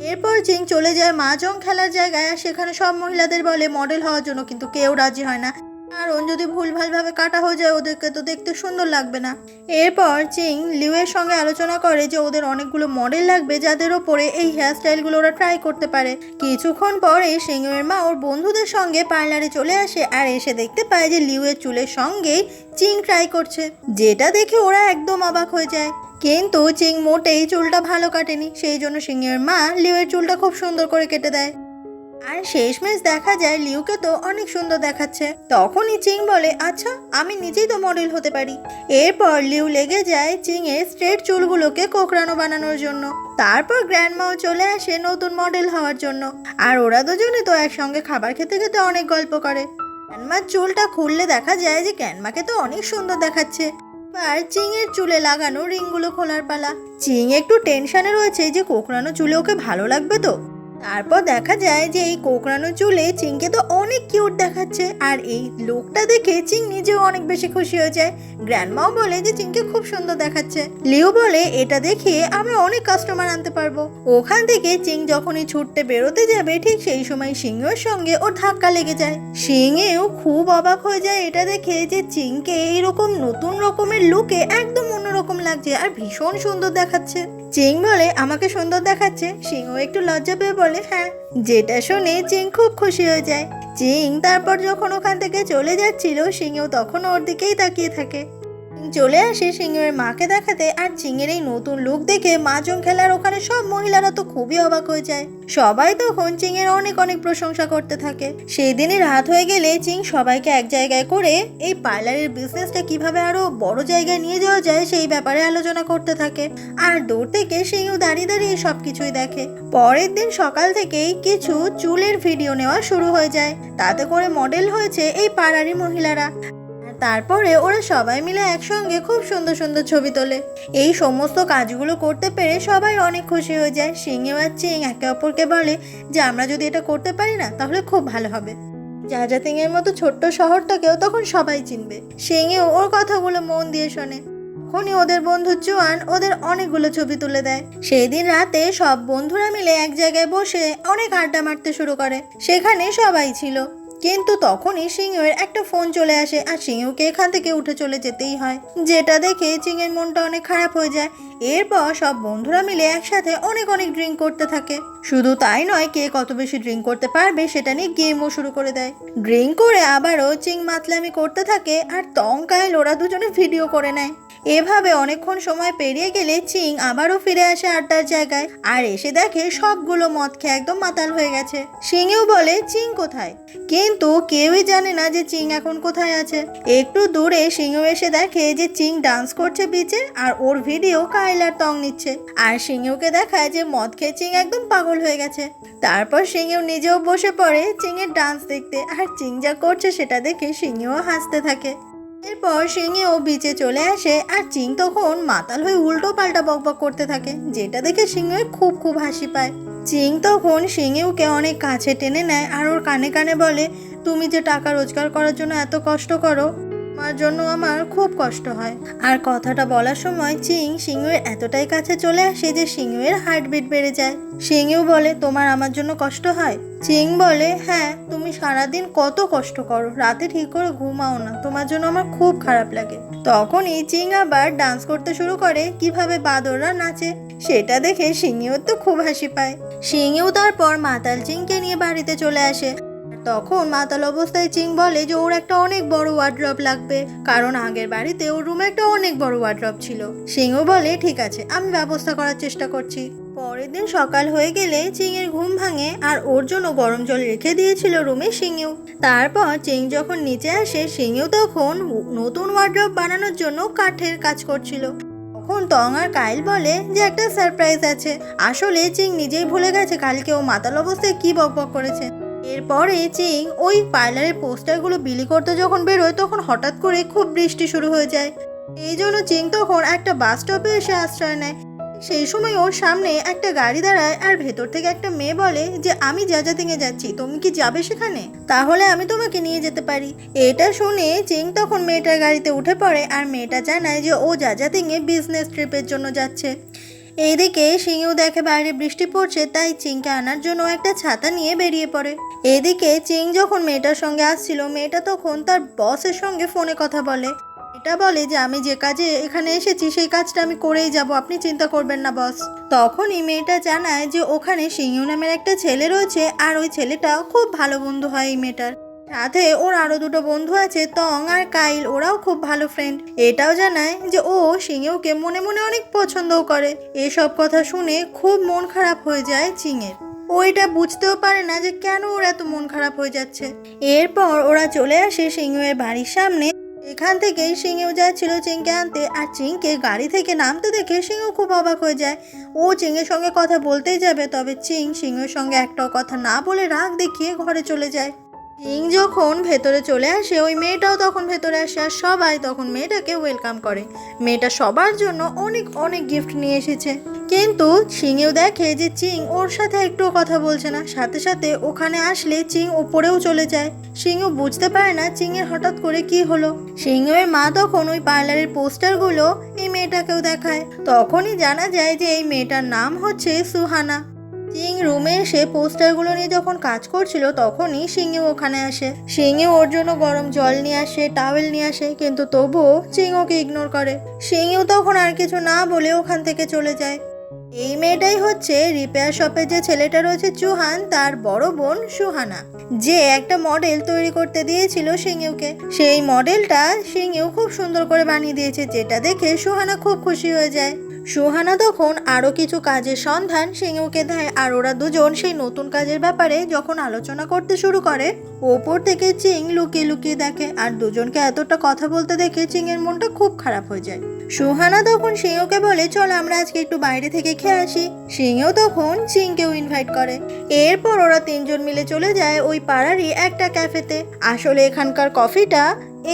এরপর চিং চলে যায় মাহজং খেলার জায়গায়, আর সেখানে সব মহিলাদের বলে মডেল হওয়ার জন্য, কিন্তু কেউ রাজি হয় না। কারণ যদি ভুলভালভাবে কাটা হয়ে যায় ওদেরকে তো দেখতে সুন্দর লাগবে না। এরপর চিং লিউয়ের সঙ্গে আলোচনা করে যে ওদের অনেকগুলো মডেল লাগবে যাদের ওপরে এই হেয়ার স্টাইলগুলো ওরা ট্রাই করতে পারে। কিছুক্ষণ পরে সিংহের মা ওর বন্ধুদের সঙ্গে পার্লারে চলে আসে, আর এসে দেখতে পায় যে লিউয়ের চুলের সঙ্গেই চিং ট্রাই করছে, যেটা দেখে ওরা একদম অবাক হয়ে যায়। কিন্তু চিং মোটেই চুলটা ভালো কাটেনি, সেই জন্য সিংহের মা লিউয়ের চুলটা খুব সুন্দর করে কেটে দেয়। আর শেষমেশ দেখা যায় লিউকে তো অনেক সুন্দর দেখাচ্ছে। তখনই চিং বলে আচ্ছা আমি নিজেই তো মডেল হতে পারি। এরপর লিউ লেগে যায় চিং এর স্ট্রেট চুলগুলোকে কোকড়ানো বানানোর জন্য। তারপর গ্র্যান্ডমাও চলে আসে নতুন মডেল হওয়ার জন্য, আর ওরা দুজনে তো একসঙ্গে খাবার খেতে খেতে অনেক গল্প করে। ক্যানমার চুলটা খুললে দেখা যায় যে ক্যানমাকে তো অনেক সুন্দর দেখাচ্ছে। আর চিং এর চুলে লাগানো রিংগুলো খোলার পালা। চিং একটু টেনশনে রয়েছে যে কোকড়ানো চুলে ওকে ভালো লাগবে তো। তারপর দেখা যায় যে এই কোকড়ানো চুলে চিংকে তো অনেক কিউট দেখাচ্ছে, আর এই লুকটা দেখে চিং নিজেও অনেক বেশি খুশি হয়ে যায়। গ্র্যান্ডমাও বলে যে চিংকে খুব সুন্দর দেখাচ্ছে। লিউ বলে এটা দেখে আমরা অনেক কাস্টমার আনতে পারবো। ওখান থেকে চিং যখনই ছুটতে বেরোতে যাবে ঠিক সেই সময় সিংহের সঙ্গে ওর ধাক্কা লেগে যায়। সিংহেও খুব অবাক হয়ে যায় এটা দেখে যে চিংকে এইরকম নতুন রকমের লুকে একদম অন্যরকম লাগছে আর ভীষণ সুন্দর দেখাচ্ছে। চিং বলে আমাকে সুন্দর দেখাচ্ছে। সিংহ একটু লজ্জা পেয়ে বলে হ্যাঁ, যেটা শুনে চিং খুব খুশি হয়ে যায়। চিং তারপর যখন ওখান থেকে চলে যাচ্ছিল সিংহ তখন ওর দিকেই তাকিয়ে থাকে। চলে আসে সিংহের মাকে দেখাতে, আর চিংয়ের এই নতুন লুক দেখে মাহজং খেলার ওখানে সব মহিলারা তো খুবই অবাক হয়ে যায়। সবাই তখন চিংয়ের অনেক অনেক প্রশংসা করতে থাকে। সেই দিনই রাত হয়ে গেলে চিং সবাইকে এক জায়গায় করে এই পার্লারের বিজনেসটা কিভাবে আরো বড় জায়গায় নিয়ে যাওয়া যায় সেই ব্যাপারে আলোচনা করতে থাকে। আর দূর থেকে সিংহ দাঁড়িয়ে দাঁড়িয়ে সবকিছুই দেখে। পরের দিন সকাল থেকেই কিছু চুলের ভিডিও নেওয়া শুরু হয়ে যায়, তাতে করে মডেল হয়েছে এই পাড়ারই মহিলারা। তারপরে ওরা সবাই মিলে একসঙ্গে খুব সুন্দর সুন্দর ছবি তোলে। এই সমস্ত কাজগুলো করতে পেরে সবাই অনেক খুশি হয়ে যায়। সিংহ আর চিং একে অপরকে বলে যে আমরা যদি এটা করতে পারি না তাহলে খুব ভালো হবে। জাজাতিং এর মতো ছোট্ট শহরটাকেও তখন সবাই চিনবে। সিংহ ওর কথাগুলো মন দিয়ে শোনে। তখনই ওদের বন্ধু জোয়ান ওদের অনেকগুলো ছবি তুলে দেয়। সেই দিন রাতে সব বন্ধুরা মিলে এক জায়গায় বসে অনেক আড্ডা মারতে শুরু করে। সেখানে সবাই ছিল, কিন্তু তখনই সিংহের একটা ফোন চলে আসে, আর সিংহকে এখান থেকে উঠে চলে যেতেই হয়, যেটা দেখে চিংয়ের মনটা অনেক খারাপ হয়ে যায়। এরপর সব বন্ধুরা মিলে একসাথে অনেক অনেক ড্রিঙ্ক করতে থাকে। শুধু তাই নয়, কে কত বেশি ড্রিঙ্ক করতে পারবে সেটা নিয়ে গেমও শুরু করে দেয়। ড্রিঙ্ক করে আবারও চিং মাতলামি করতে থাকে, আর তংকায় ওরা দুজনে ভিডিও করে নেয়। এভাবে অনেকক্ষণ সময় পেরিয়ে গেলে চিং আবারও ফিরে আসে আড্ডার জায়গায়, আর এসে দেখে সবগুলো মদ খেয়ে একদম মাতাল হয়ে গেছে। সিংহেও বলে চিং কোথায়, কিন্তু কেউই জানে না যে চিং এখন কোথায় আছে। একটু দূরে সিংহ এসে দেখে যে চিং ডান্স করছে বিচে, আর ওর ভিডিও কাইলার তং নিচ্ছে। আর সিংহকে দেখায় যে মদ খেয়ে চিং একদম পাগল হয়ে গেছে। তারপর সিংহ নিজেও বসে পড়ে চিংয়ের ডান্স দেখতে, আর চিং যা করছে সেটা দেখে সিংহও হাসতে থাকে। এরপর সিংহেও বিচে চলে আসে, আর চিং তখন মাতাল হয়ে উল্টো পাল্টা বকবক করতে থাকে, যেটা দেখে সিংহের খুব খুব হাসি পায়। চিং তখন সিংহেওকে অনেক কাছে টেনে নেয়, আর ওর কানে কানে বলে তুমি যে টাকা রোজগার করার জন্য এত কষ্ট করো, আমার জন্য আমার খুব কষ্ট হয়। আর কথাটা বলার সময় চিং সিংহের এতটাই কাছে চলে আসে যে সিংহের হার্টবিট বেড়ে যায়। সিংহেও বলে তোমার আমার জন্য কষ্ট হয়। চিং বলে হ্যাঁ, তুমি সারাদিন কত কষ্ট করো, রাতে ঠিক করে ঘুমাও না, তোমার জন্য আমার খুব খারাপ লাগে। তখনই চিং আবার ডান্স করতে শুরু করে, কিভাবে বাদররা নাচে সেটা দেখে সিংহেও তো খুব হাসি পায়। সিংহেও তারপর মাতাল চিংকে নিয়ে বাড়িতে চলে আসে। তখন মাতাল অবস্থায় চিং বলে যে ওর একটা অনেক বড় ওয়ার্ড্রপ লাগবে, কারণ আগের বাড়িতে ওর রুমে একটা অনেক বড় ওয়ার্ড্রপ ছিল। সিংহ বলে ঠিক আছে, আমি ব্যবস্থা করার চেষ্টা করছি। পরের দিন সকাল হয়ে গেলে চিংয়ের ঘুম ভাঙে আর ওর জন্য গরম জল রেখে দিয়েছিল রুমে সিংইউ। তারপর চিং যখন নিচে আসে সিংইউ তখন নতুন ওয়ার্ড্রপ বানানোর জন্য কাঠের কাজ করছিল। তখন টং আর কাইল বলে যে একটা সারপ্রাইজ আছে। আসলে চিং নিজেই ভুলে গেছে কালকে ও মাতাল অবস্থায় কি বকবক করেছে। এরপরে চিং ওই পার্লারের পোস্টারগুলো বিলি করতে যখন বেরোয় তখন হঠাৎ করে খুব বৃষ্টি শুরু হয়ে যায়। এই জন্য চিং তখন একটা বাস স্টপে এসে আশ্রয় নেয়। সেই সময় ওর সামনে একটা গাড়ি দাঁড়ায় আর ভেতর থেকে একটা মেয়ে বলে যে আমি জাজাতিংয়ে যাচ্ছি, তুমি কি যাবে সেখানে? তাহলে আমি তোমাকে নিয়ে যেতে পারি। এটা শুনে চিং তখন মেয়েটার গাড়িতে উঠে পড়ে আর মেয়েটা জানায় যে ও জাজাতিংয়ে বিজনেস ট্রিপের জন্য যাচ্ছে। এইদিকে সিংইউ দেখে বাইরে বৃষ্টি পড়ছে, তাই চিংকে আনার জন্য একটা ছাতা নিয়ে বেরিয়ে পড়ে। এদিকে চিং যখন মেয়েটার সঙ্গে আসছিল মেয়েটা তখন তার বসের সঙ্গে ফোনে কথা বলে। এটা বলে যে আমি যে কাজে এখানে এসেছি সেই কাজটা আমি করেই যাব, আপনি চিন্তা করবেন না বস। তখনই মেয়েটা জানায় যে ওখানে সিংইউ নামের একটা ছেলে রয়েছে আর ওই ছেলেটা খুব ভালো বন্ধু হয় এই মেয়েটার সাথে। ওর আরো দুটো বন্ধু আছে টং আর কাইল, ওরাও খুব ভালো ফ্রেন্ড। এটাও জানায় যে ও সিংইউকে মনে মনে অনেক পছন্দও করে। এসব কথা শুনে খুব মন খারাপ হয়ে যায় চিংয়ের। ও এটা বুঝতেও পারে না যে কেন ওর এত মন খারাপ হয়ে যাচ্ছে। এরপর ওরা চলে আসে সিংইউয়ের বাড়ির সামনে। এখান থেকেই সিংইউ যাচ্ছিল চিংকে আনতে আর চিংকে গাড়ি থেকে নামতে দেখে সিংইউ খুব অবাক হয়ে যায়। ও চিংয়ের সঙ্গে কথা বলতেই যাবে, তবে চিং সিংইউর সঙ্গে একটাও কথা না বলে রাগ দেখিয়ে ঘরে চলে যায়। চিং যখন ভেতরে চলে আসে ওই মেয়েটাও তখন ভেতরে আসে আর সবাই তখন মেয়েটাকে ওয়েলকাম করে। মেয়েটা সবার জন্য অনেক অনেক গিফট নিয়ে এসেছে, কিন্তু সিংইউ দেখে যে চিং ওর সাথে একটুও কথা বলছে না। সাথে সাথে ওখানে আসলে চিং ওপরেও চলে যায়। সিংইউ বুঝতে পারে না চিংয়ের হঠাৎ করে কি হলো। সিংইউয়ের মা তখন ওই পার্লারের পোস্টারগুলো এই মেয়েটাকেও দেখায়। তখনই জানা যায় যে এই মেয়েটার নাম হচ্ছে সুহানা। চিং রুমে এসে পোস্টারগুলো নিয়ে যখন কাজ করছিল তখনই সিংইউ ওখানে আসে। সিংইউ ওর জন্য গরম জল নিয়ে আসে, টাওয়েল নিয়ে আসে, কিন্তু তবুও চিং ওকে ইগনোর করে। সিংইউ তখন আর কিছু না বলে ওখান থেকে চলে যায়। এই মেয়েটাই হচ্ছে রিপেয়ার শপে যে ছেলেটা রয়েছে চুহান, তার বড় বোন সুহানা, যে একটা মডেল তৈরি করতে দিয়েছিল সিংইউকে। সেই মডেলটা সিংইউ খুব সুন্দর করে বানিয়ে দিয়েছে, যেটা দেখে সুহানা খুব খুশি হয়ে যায়। সুহানা তখন আরো কিছু কাজের সন্ধান সিংইউকে দেয় আর ওরা দুজন সেই নতুন কাজের ব্যাপারে যখন আলোচনা করতে শুরু করে ওপর থেকে চিং লুকিয়ে লুকিয়ে দেখে আর দুজনকে এতটা কথা বলতে দেখে চিংয়ের মনটা খুব খারাপ হয়ে যায়। সুহানা তখন সিংইউকে বলে চল আমরা আজকে একটু বাইরে থেকে খেয়ে আসি। সিংইউ তখন চিংকেও ইনভাইট করে। এরপর ওরা তিনজন মিলে চলে যায় ওই পাড়ারই একটা ক্যাফেতে। আসলে এখানকার কফিটা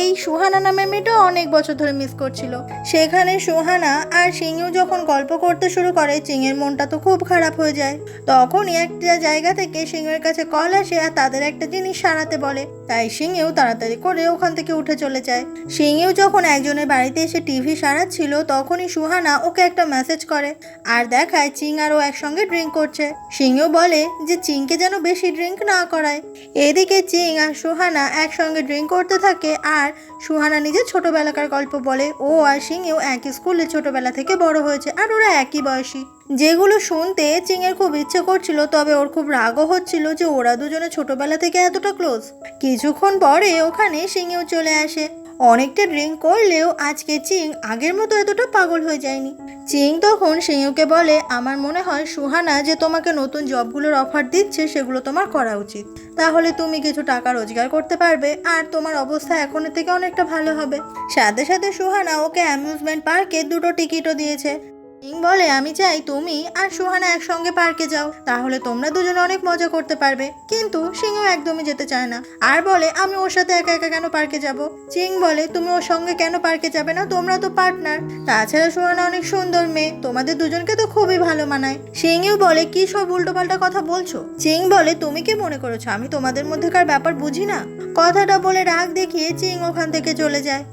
এই সুহানা নামের মেয়েটা অনেক বছর ধরে মিস করছিল। সেখানে সুহানা আর সিংইউ যখন গল্প করতে শুরু করে চিংয়ের মনটা তো খুব খারাপ হয়ে যায়। তখনই একটা জায়গা থেকে সিংইউর কাছে কল আসে আর তাদের একটা জিনিস সারাতে বলে, তাই সিংইউ তাড়াতাড়ি করে ওখান থেকে উঠে চলে যায়। সিংইউ যখন একজনের বাড়িতে এসে টিভি সারাচ্ছিল তখনই সুহানা ওকে একটা মেসেজ করে আর দেখায় চিং আর ও একসঙ্গে ড্রিঙ্ক করছে। সিংইউ বলে যে চিংকে যেন বেশি ড্রিঙ্ক না করায়। এদিকে চিং আর সুহানা একসঙ্গে ড্রিঙ্ক করতে থাকে আর সুহানা নিজের ছোটবেলাকার গল্প বলে। ও আর সিংইউ একই স্কুলে ছোটবেলা থেকে বড় হয়েছে আর ওরা একই বয়সী, যেগুলো শুনতে চিংয়ের খুব ইচ্ছে করছিল। তবে ওর খুব রাগও হচ্ছিল যে ওরা দুজনে ছোটবেলা থেকে এতটা ক্লোজ। কিছুক্ষণ পরে ওখানে সিংইউ চলে আসে। অনেকটা ড্রিঙ্ক করলেও আজকে চিং আগের মতো এতটা পাগল হয়ে যায়নি। চিং তখন সিংইউকে বলে আমার মনে হয় সুহানা যে তোমাকে নতুন জবগুলোর অফার দিচ্ছে সেগুলো তোমার করা উচিত, তাহলে তুমি কিছু টাকা রোজগার করতে পারবে আর তোমার অবস্থা এখনের থেকে অনেকটা ভালো হবে। সাথে সাথে সুহানা ওকে অ্যামিউজমেন্ট পার্কে 2টো টিকিটও দিয়েছে। চিং বলে আমি চাই তুমি আর সুহানা একসঙ্গে পার্কে যাও, তাহলে তোমরা দুজনে অনেক মজা করতে পারবে। কিন্তু সিংইউ একদমই যেতে চায় না আর বলে আমি ওর সাথে একা একা কেন পার্কে যাব। চিং বলে তুমি ওর সঙ্গে কেন পার্কে যাবে না, তোমরা তো পার্টনার। তাছাড়া সুহানা অনেক সুন্দর মেয়ে, তোমাদের দুজনকে তো খুবই ভালো মানায়। সিংইউ বলে কি সব উল্টোপাল্টা কথা বলছো। চিং বলে তুমি কি মনে করেছো আমি তোমাদের মধ্যেকার ব্যাপার বুঝি না। কথাটা বলে রাগ দেখিয়ে চিং ওখান থেকে চলে যায়।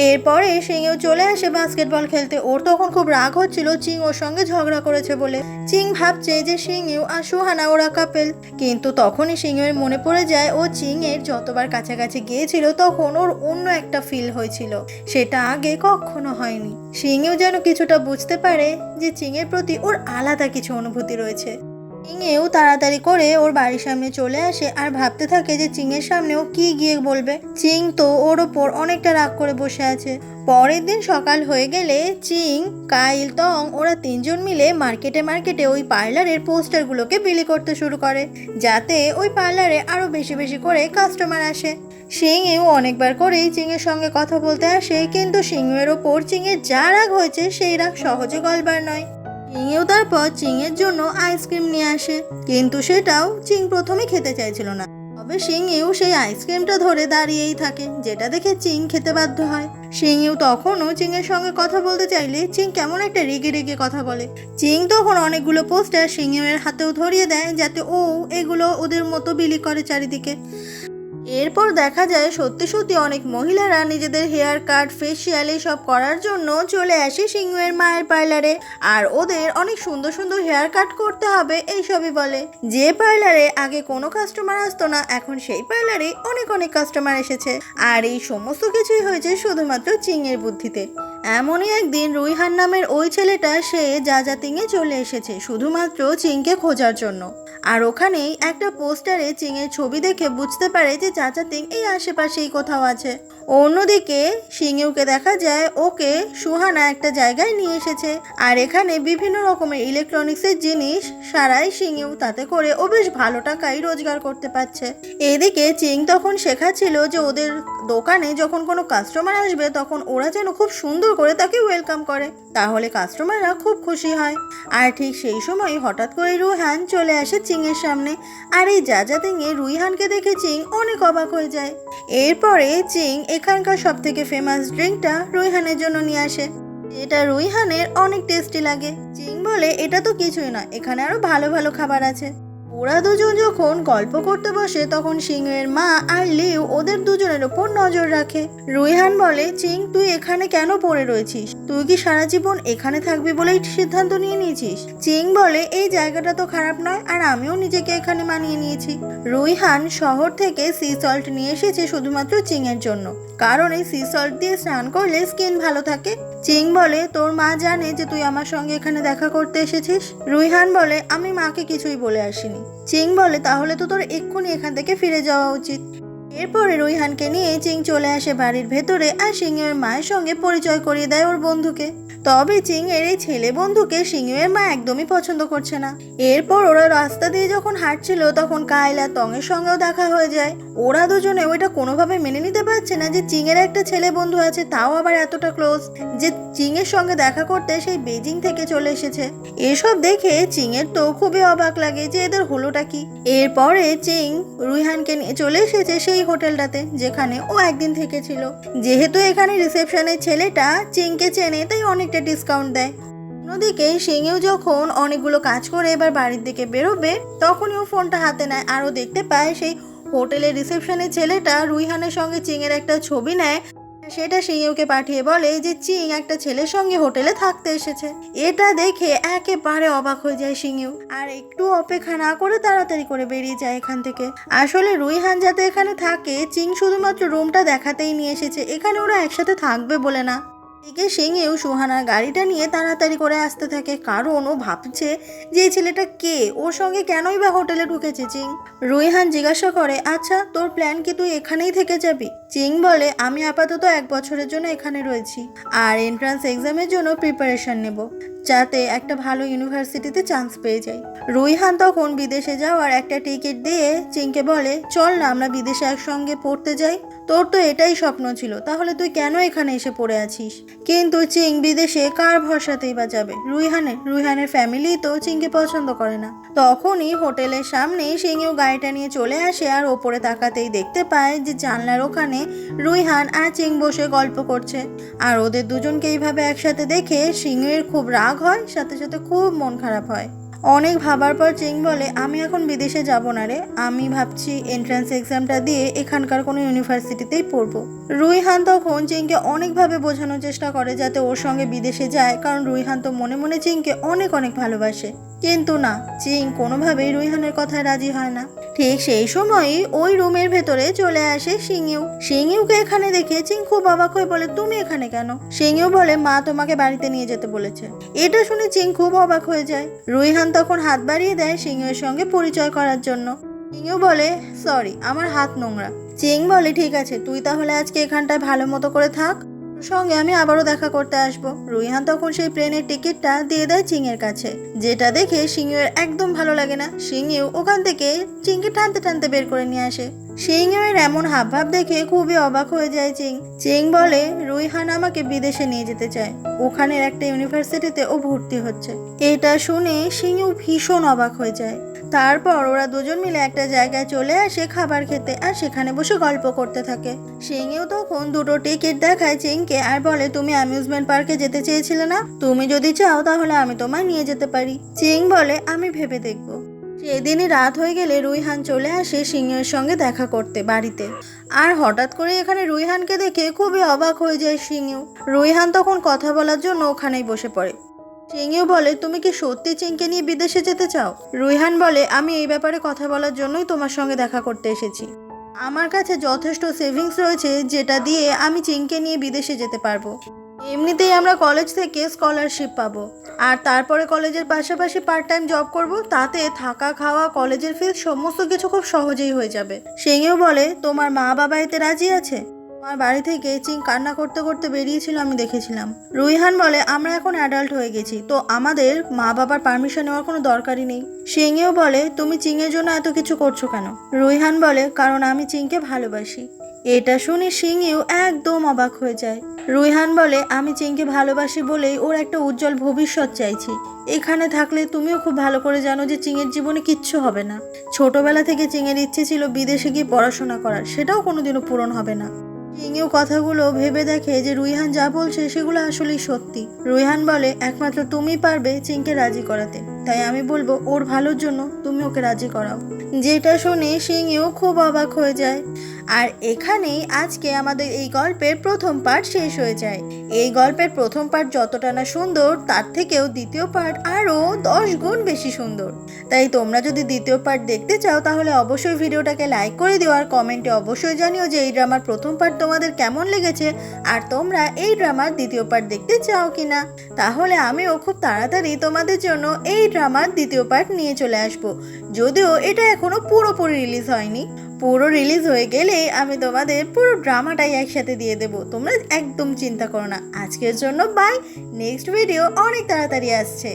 এরপরে সিংইউ চলে আসে বাস্কেটবল খেলতে। ওর তখন খুব রাগ হচ্ছিল চিং ওর সঙ্গে ঝগড়া করেছে বলে। চিং ভাবছে যে সিংইউ আর সুহানা ওরা কাপেল, কিন্তু তখনই সিংইউর মনে পড়ে যায় ও চিং এর যতবার কাছাকাছি গিয়েছিল তখন ওর অন্য একটা ফিল হয়েছিল, সেটা আগে কখনো হয়নি। সিংইউ যেন কিছুটা বুঝতে পারে যে চিং এর প্রতি ওর আলাদা কিছু অনুভূতি রয়েছে। চিংয়েও তাড়াতাড়ি করে ওর বাড়ির সামনে চলে আসে আর ভাবতে থাকে যে চিংয়ের সামনে ও কি গিয়ে বলবে। চিং তো ওর ওপর অনেকটা রাগ করে বসে আছে। পরের দিন সকাল হয়ে গেলে চিং, কাইল, তং ওরা তিনজন মিলে মার্কেটে ওই পার্লারের পোস্টারগুলোকে বিলি করতে শুরু করে, যাতে ওই পার্লারে আরো বেশি বেশি করে কাস্টমার আসে। সিংইউ অনেকবার করেই চিংয়ের সঙ্গে কথা বলতে আসে, কিন্তু সিংইউয়ের ওপর চিংয়ের যা রাগ হয়েছে সেই রাগ সহজে গলবার নয়। চিংইউ তারপর চিংয়ের জন্য আইসক্রিম নিয়ে আসে, কিন্তু সেটাও চিং প্রথমে খেতে চাইছিল না। তবে সিংইউ সেই আইসক্রিমটা ধরে দাঁড়িয়েই থাকে, যেটা দেখে চিং খেতে বাধ্য হয়। সিংইউ তখনও চিংয়ের সঙ্গে কথা বলতে চাইলে চিং কেমন একটা রেগে রেগে কথা বলে। চিং তখন অনেকগুলো পোস্টার সিংইউয়ের হাতেও ধরিয়ে দেয়, যাতে ও এগুলো ওদের মতো বিলি করে চারিদিকে। এরপর দেখা যায় সত্যি সত্যি অনেক মহিলারা নিজেদের হেয়ার কাট, ফেসিয়াল এসব করার জন্য চলে আসে সিংইউয়ের মায়ের পার্লারে, আর ওদের অনেক সুন্দর সুন্দর হেয়ার কাট করতে হবে এইসবই বলে। যে পার্লারে আগে কোনো কাস্টমার আসতো না, এখন সেই পার্লারে অনেক অনেক কাস্টমার এসেছে, আর এই সমস্ত কিছুই হয়েছে শুধুমাত্র চিংয়ের বুদ্ধিতে। এমনই একদিন রুইহান নামের ওই ছেলেটা সে জাজাতিংয়ে চলে এসেছে শুধুমাত্র চিংকে খোঁজার জন্য, আর ওখানেই একটা পোস্টারে চিংয়ের ছবি দেখে বুঝতে পারে যে জাজাতিং এই আশেপাশেই কোথাও আছে। অন্যদিকে সিংইউকে দেখা যায় ওকে সুহানা একটা জায়গায় নিয়ে এসেছে, আর এখানে বিভিন্ন রকমের ইলেকট্রনিক্সের জিনিস সারাই সিংইউ, তাতে করে ও বেশ ভালো টাকাই রোজগার করতে পারছে। এদিকে চিং তখন শেখাচ্ছিল যে ওদের দোকানে যখন কোনো কাস্টমার আসবে তখন ওরা যেন খুব সুন্দর করে তাকে ওয়েলকাম করে, তাহলে কাস্টমাররা খুব খুশি হয়। আর ঠিক সেই সময় হঠাৎ করে রুইহান চলে আসে চিংয়ের সামনে, আর এই জাজাতিংয়ে রুইহানকে দেখে চিং অনেক অবাক হয়ে যায়। এরপরে চিং এখানকার সব থেকে ফেমাস ড্রিঙ্কটা রুইহানের জন্য নিয়ে আসে, এটা রুইহানের অনেক টেস্টি লাগে। চিং বলে এটা তো কিছুই না, এখানে আরো ভালো ভালো খাবার আছে। ওরা দুজন যখন গল্প করতে বসে তখন সিংহের মা আর লিউ ওদের দুজনের ওপর নজর রাখে। রুইহান বলে, চিং তুই এখানে কেন পড়ে রয়েছিস? তুই কি সারা জীবন এখানে থাকবি বলেই সিদ্ধান্ত নিয়ে নিয়েছিস? চিং বলে, এই জায়গাটা তো খারাপ নয়, আর আমিও নিজেকে এখানে মানিয়ে নিয়েছি। রুইহান শহর থেকে সি সল্ট নিয়ে এসেছে শুধুমাত্র চিং এর জন্য, কারণ এই সি সল্ট দিয়ে স্নান করলে স্কিন ভালো থাকে। চিং বলে, তোর মা জানে যে তুই আমার সঙ্গে এখানে দেখা করতে এসেছিস? রুইহান বলে, আমি মাকে কিছুই বলে আসিনি। চিং বলে, তাহলে তো তোর এক্ষুনি এখান থেকে ফিরে যাওয়া উচিত। এরপরে রুইহানকে নিয়ে চিং চলে আসে বাড়ির ভেতরে, আর সিংহের মায়ের সঙ্গে পরিচয় করিয়ে দেয় ওর বন্ধুকে। তবে চিং এর এই ছেলে বন্ধুকে সিংহের মা একদমই পছন্দ করছে না। এরপর ওরা রাস্তা দিয়ে যখন হাঁটছিল তখন কাইল আর তং এর সঙ্গেও দেখা হয়ে যায়। ওরা দুজনে ওইটা কোনোভাবে মেনে নিতে পারছে না যে চিং এর একটা ছেলে বন্ধু আছে, তাও আবার এতটা ক্লোজ, যে চিং এর সঙ্গে দেখা করতে সেই বেজিং থেকে চলে এসেছে। এসব দেখে চিং এর তো খুবই অবাক লাগে যে এদের হলোটা কি। এরপরে চিং রুইহানকে নিয়ে চলে এসেছে সেই হোটেলটাতে যেখানে ও একদিন থেকেছিল। যেহেতু এখানে রিসেপশনের ছেলেটা চিংকে চেনে, তাই অনেকটা ডিসকাউন্ট দেয়। অন্যদিকে সিংহেও যখন অনেকগুলো কাজ করে এবার বাড়ির দিকে বেরোবে তখনই ও ফোনটা হাতে নেয়, আর ও দেখতে পায় সেই হোটেলের রিসেপশনের ছেলেটা রুইহানের সঙ্গে চিংয়ের একটা ছবি নেয়, সেটা সিংহেউকে পাঠিয়ে বলে যে চিং একটা ছেলের সঙ্গে হোটেলে থাকতে এসেছে। এটা দেখে একেবারে অবাক হয়ে যায় সিংহেউ, আর একটু অপেক্ষা না করে তাড়াতাড়ি করে বেরিয়ে যায় এখান থেকে। আসলে রুইহান যাতে এখানে থাকে, চিং শুধুমাত্র রুমটা দেখাতেই নিয়ে এসেছে, এখানে ওরা একসাথে থাকবে বলে না। এদিকে সিংহেউ সুহানার গাড়িটা নিয়ে তাড়াতাড়ি করে আসতে থাকে, কারণ ও ভাবছে যে এই ছেলেটা কে, ওর সঙ্গে কেনই বা হোটেলে ঢুকেছে চিং। রুইহান জিজ্ঞাসা করে, আচ্ছা তোর প্ল্যান কি, তুই এখানেই থেকে যাবি? চিং বলে, আমি আপাতত 1 বছরের জন্য এখানে রয়েছি, আর এন্ট্রান্স এক্সামের জন্য প্রিপারেশন নেব, যাতে একটা ভালো ইউনিভার্সিটিতে চান্স পেয়ে যাই। রুইহান তখন বিদেশে যাওয়ার একটা টিকিট দিয়ে চিংকে বলে, চল না আমরা বিদেশে একসঙ্গে পড়তে যাই, তোর তো এটাই স্বপ্ন ছিল, তাহলে তুই কেন এখানে এসে পড়ে আছিস? কিন্তু চিং বিদেশে কার ভরসাতেই বা যাবে? রুইহানের ফ্যামিলি তো চিংকে পছন্দ করে না। তখনই হোটেলের সামনে সিংহেও গাড়িটা নিয়ে চলে আসে, আর ওপরে তাকাতেই দেখতে পায় যে জানলার ওখানে রুইহান আর চিং বসে গল্প করছে, আর ওদের দুজনকে এইভাবে একসাথে দেখে সিংহের খুব রাগ হয়, সাথে সাথে খুব মন খারাপ হয়। অনেক ভাবার পর চিং বলে, আমি এখন বিদেশে যাব না রে, আমি ভাবছি এন্ট্রান্স এক্সামটা দিয়ে এখানকার কোনো ইউনিভার্সিটিতেই পড়বো। রুইহান তখন চিংকে অনেকভাবে বোঝানোর চেষ্টা করে যাতে ওর সঙ্গে বিদেশে যায়, কারণ রুইহান তো মনে মনে চিংকে অনেক অনেক ভালোবাসে। কিন্তু না, চিং কোনোভাবেই রুইহানের কথায় রাজি হয় না। ঠিক সেই সময়ই ওই রুমের ভেতরে চলে আসে সিংহেউকে এখানে দেখে চিং খুব অবাক হয়ে বলে, তুমি এখানে কেন? সিংহেউ বলে, মা তোমাকে বাড়িতে নিয়ে যেতে বলেছে। এটা শুনে চিং খুব অবাক হয়ে যায়। রুইহান তখন হাত বাড়িয়ে দেয় সিংহেউর সঙ্গে পরিচয় করার জন্য। সিংহেউ বলে, সরি আমার হাত নোংরা। চিং বলে, ঠিক আছে তুই তাহলে আজকে এখানটায় ভালো মতো করে থাক, সঙ্গে আমি আবারও দেখা করতে আসবো। রুইহান তখন সেই প্লেনের টিকিটটা দিয়ে দেয় চিংয়ের কাছে, যেটা দেখে সিংহের একদম ভালো লাগে না। সিংহেও ওখান থেকে চিংকে টানতে টানতে বের করে নিয়ে আসে। সিংহের এমন হাবভাব দেখে খুবই অবাক হয়ে যায় চিং। চিং বলে রুইহান আমাকে বিদেশে নিয়ে যেতে চায়, ওখানের একটা ইউনিভার্সিটিতে ও ভর্তি হচ্ছে। এটা শুনে সিংহেও ভীষণ অবাক হয়ে যায়। তারপর ওরা দুজন মিলে একটা জায়গায় চলে আসে খাবার খেতে, আর সেখানে বসে গল্প করতে থাকে। সিংহেও তখন দুটো টিকিট দেখায় চিংকে আর বলে তুমি অ্যামিউজমেন্ট পার্কে যেতে চেয়েছিলে না, তুমি যদি চাও তাহলে আমি তোমায় নিয়ে যেতে পারি। চিং বলে আমি ভেবে দেখব। সেদিনই রাত হয়ে গেলে রুইহান চলে আসে সিংহের সঙ্গে দেখা করতে বাড়িতে। আর হঠাৎ করে এখানে রুইহানকে দেখে খুবই অবাক হয়ে যায় সিংহেও। রুইহান তখন কথা বলার জন্য ওখানেই বসে পড়ে। চিংও বলে তুমি কি সত্যি চিংকে নিয়ে বিদেশে যেতে চাও? রুইহান বলে আমি এই ব্যাপারে কথা বলার জন্যই তোমার সঙ্গে দেখা করতে এসেছি। আমার কাছে যথেষ্ট সেভিংস রয়েছে, যেটা দিয়ে আমি চিংকে নিয়ে বিদেশে যেতে পারবো। এমনিতেই আমরা কলেজ থেকে স্কলারশিপ পাবো, আর তারপরে কলেজের পাশাপাশি পার্ট টাইম জব করব, তাতে থাকা খাওয়া কলেজের ফিস সমস্ত কিছু খুব সহজেই হয়ে যাবে। সিংও বলে তোমার মা বাবা এতে রাজি আছে? আমার বাড়ি থেকে চিং কান্না করতে করতে বেরিয়েছিল, আমি দেখেছিলাম। রুইহান বলে আমরা এখন অ্যাডাল্ট হয়ে গেছি, তো আমাদের মা বাবার পারমিশন নেওয়ার কোনো দরকারই নেই। সিংও বলে তুমি চিংয়ের জন্য এত কিছু করছো কেন? রুইহান বলে কারণ আমি চিংকে ভালোবাসি। এটা শুনে সিংও একদম অবাক হয়ে যায়। রুইহান বলে আমি চিংকে ভালোবাসি বলেই ওর একটা উজ্জ্বল ভবিষ্যৎ চাইছি। এখানে থাকলে তুমিও খুব ভালো করে জানো যে চিংয়ের জীবনে কিচ্ছু হবে না। ছোটবেলা থেকে চিংয়ের ইচ্ছে ছিল বিদেশে গিয়ে পড়াশোনা করার, সেটাও কোনোদিনও পূরণ হবে না। চিংও কথাগুলো ভেবে দেখে যে রুইহান যা বলছে সেগুলো আসলেই সত্যি। রুইহান বলে একমাত্র তুমি পারবে চিংকে রাজি করাতে, তাই আমি বলবো ওর ভালোর জন্য তুমি ওকে রাজি করাও। যেটা শুনে সিংও খুব অবাক হয়ে যায়। আর এখানেই আজকে আমাদের এই গল্পের প্রথম পার্ট শেষ হয়ে যায়। এই গল্পের প্রথম পার্ট যতটা না সুন্দর, তার থেকেও দ্বিতীয় পার্ট আরও 10 গুণ বেশি সুন্দর। তাই তোমরা যদি দ্বিতীয় পার্ট দেখতে চাও তাহলে অবশ্যই ভিডিওটাকে লাইক করে দিও, আর কমেন্টে অবশ্যই জানিও যে এই ড্রামার প্রথম পার্ট তোমাদের কেমন লেগেছে, আর তোমরা এই ড্রামার দ্বিতীয় পার্ট দেখতে চাও কিনা। তাহলে আমিও খুব তাড়াতাড়ি তোমাদের জন্য এই ড্রামার দ্বিতীয় পার্ট নিয়ে চলে আসবো। যদিও এটা এখনো পুরোপুরি রিলিজ হয়নি, পুরো রিলিজ হয়ে গেলে আমি তোমাদের পুরো ড্রামাটাই একসাথে দিয়ে দেবো, তোমরা একদম চিন্তা করো না। আজকের জন্য বাই, নেক্সট ভিডিও অনেক তাড়াতাড়ি আসছে।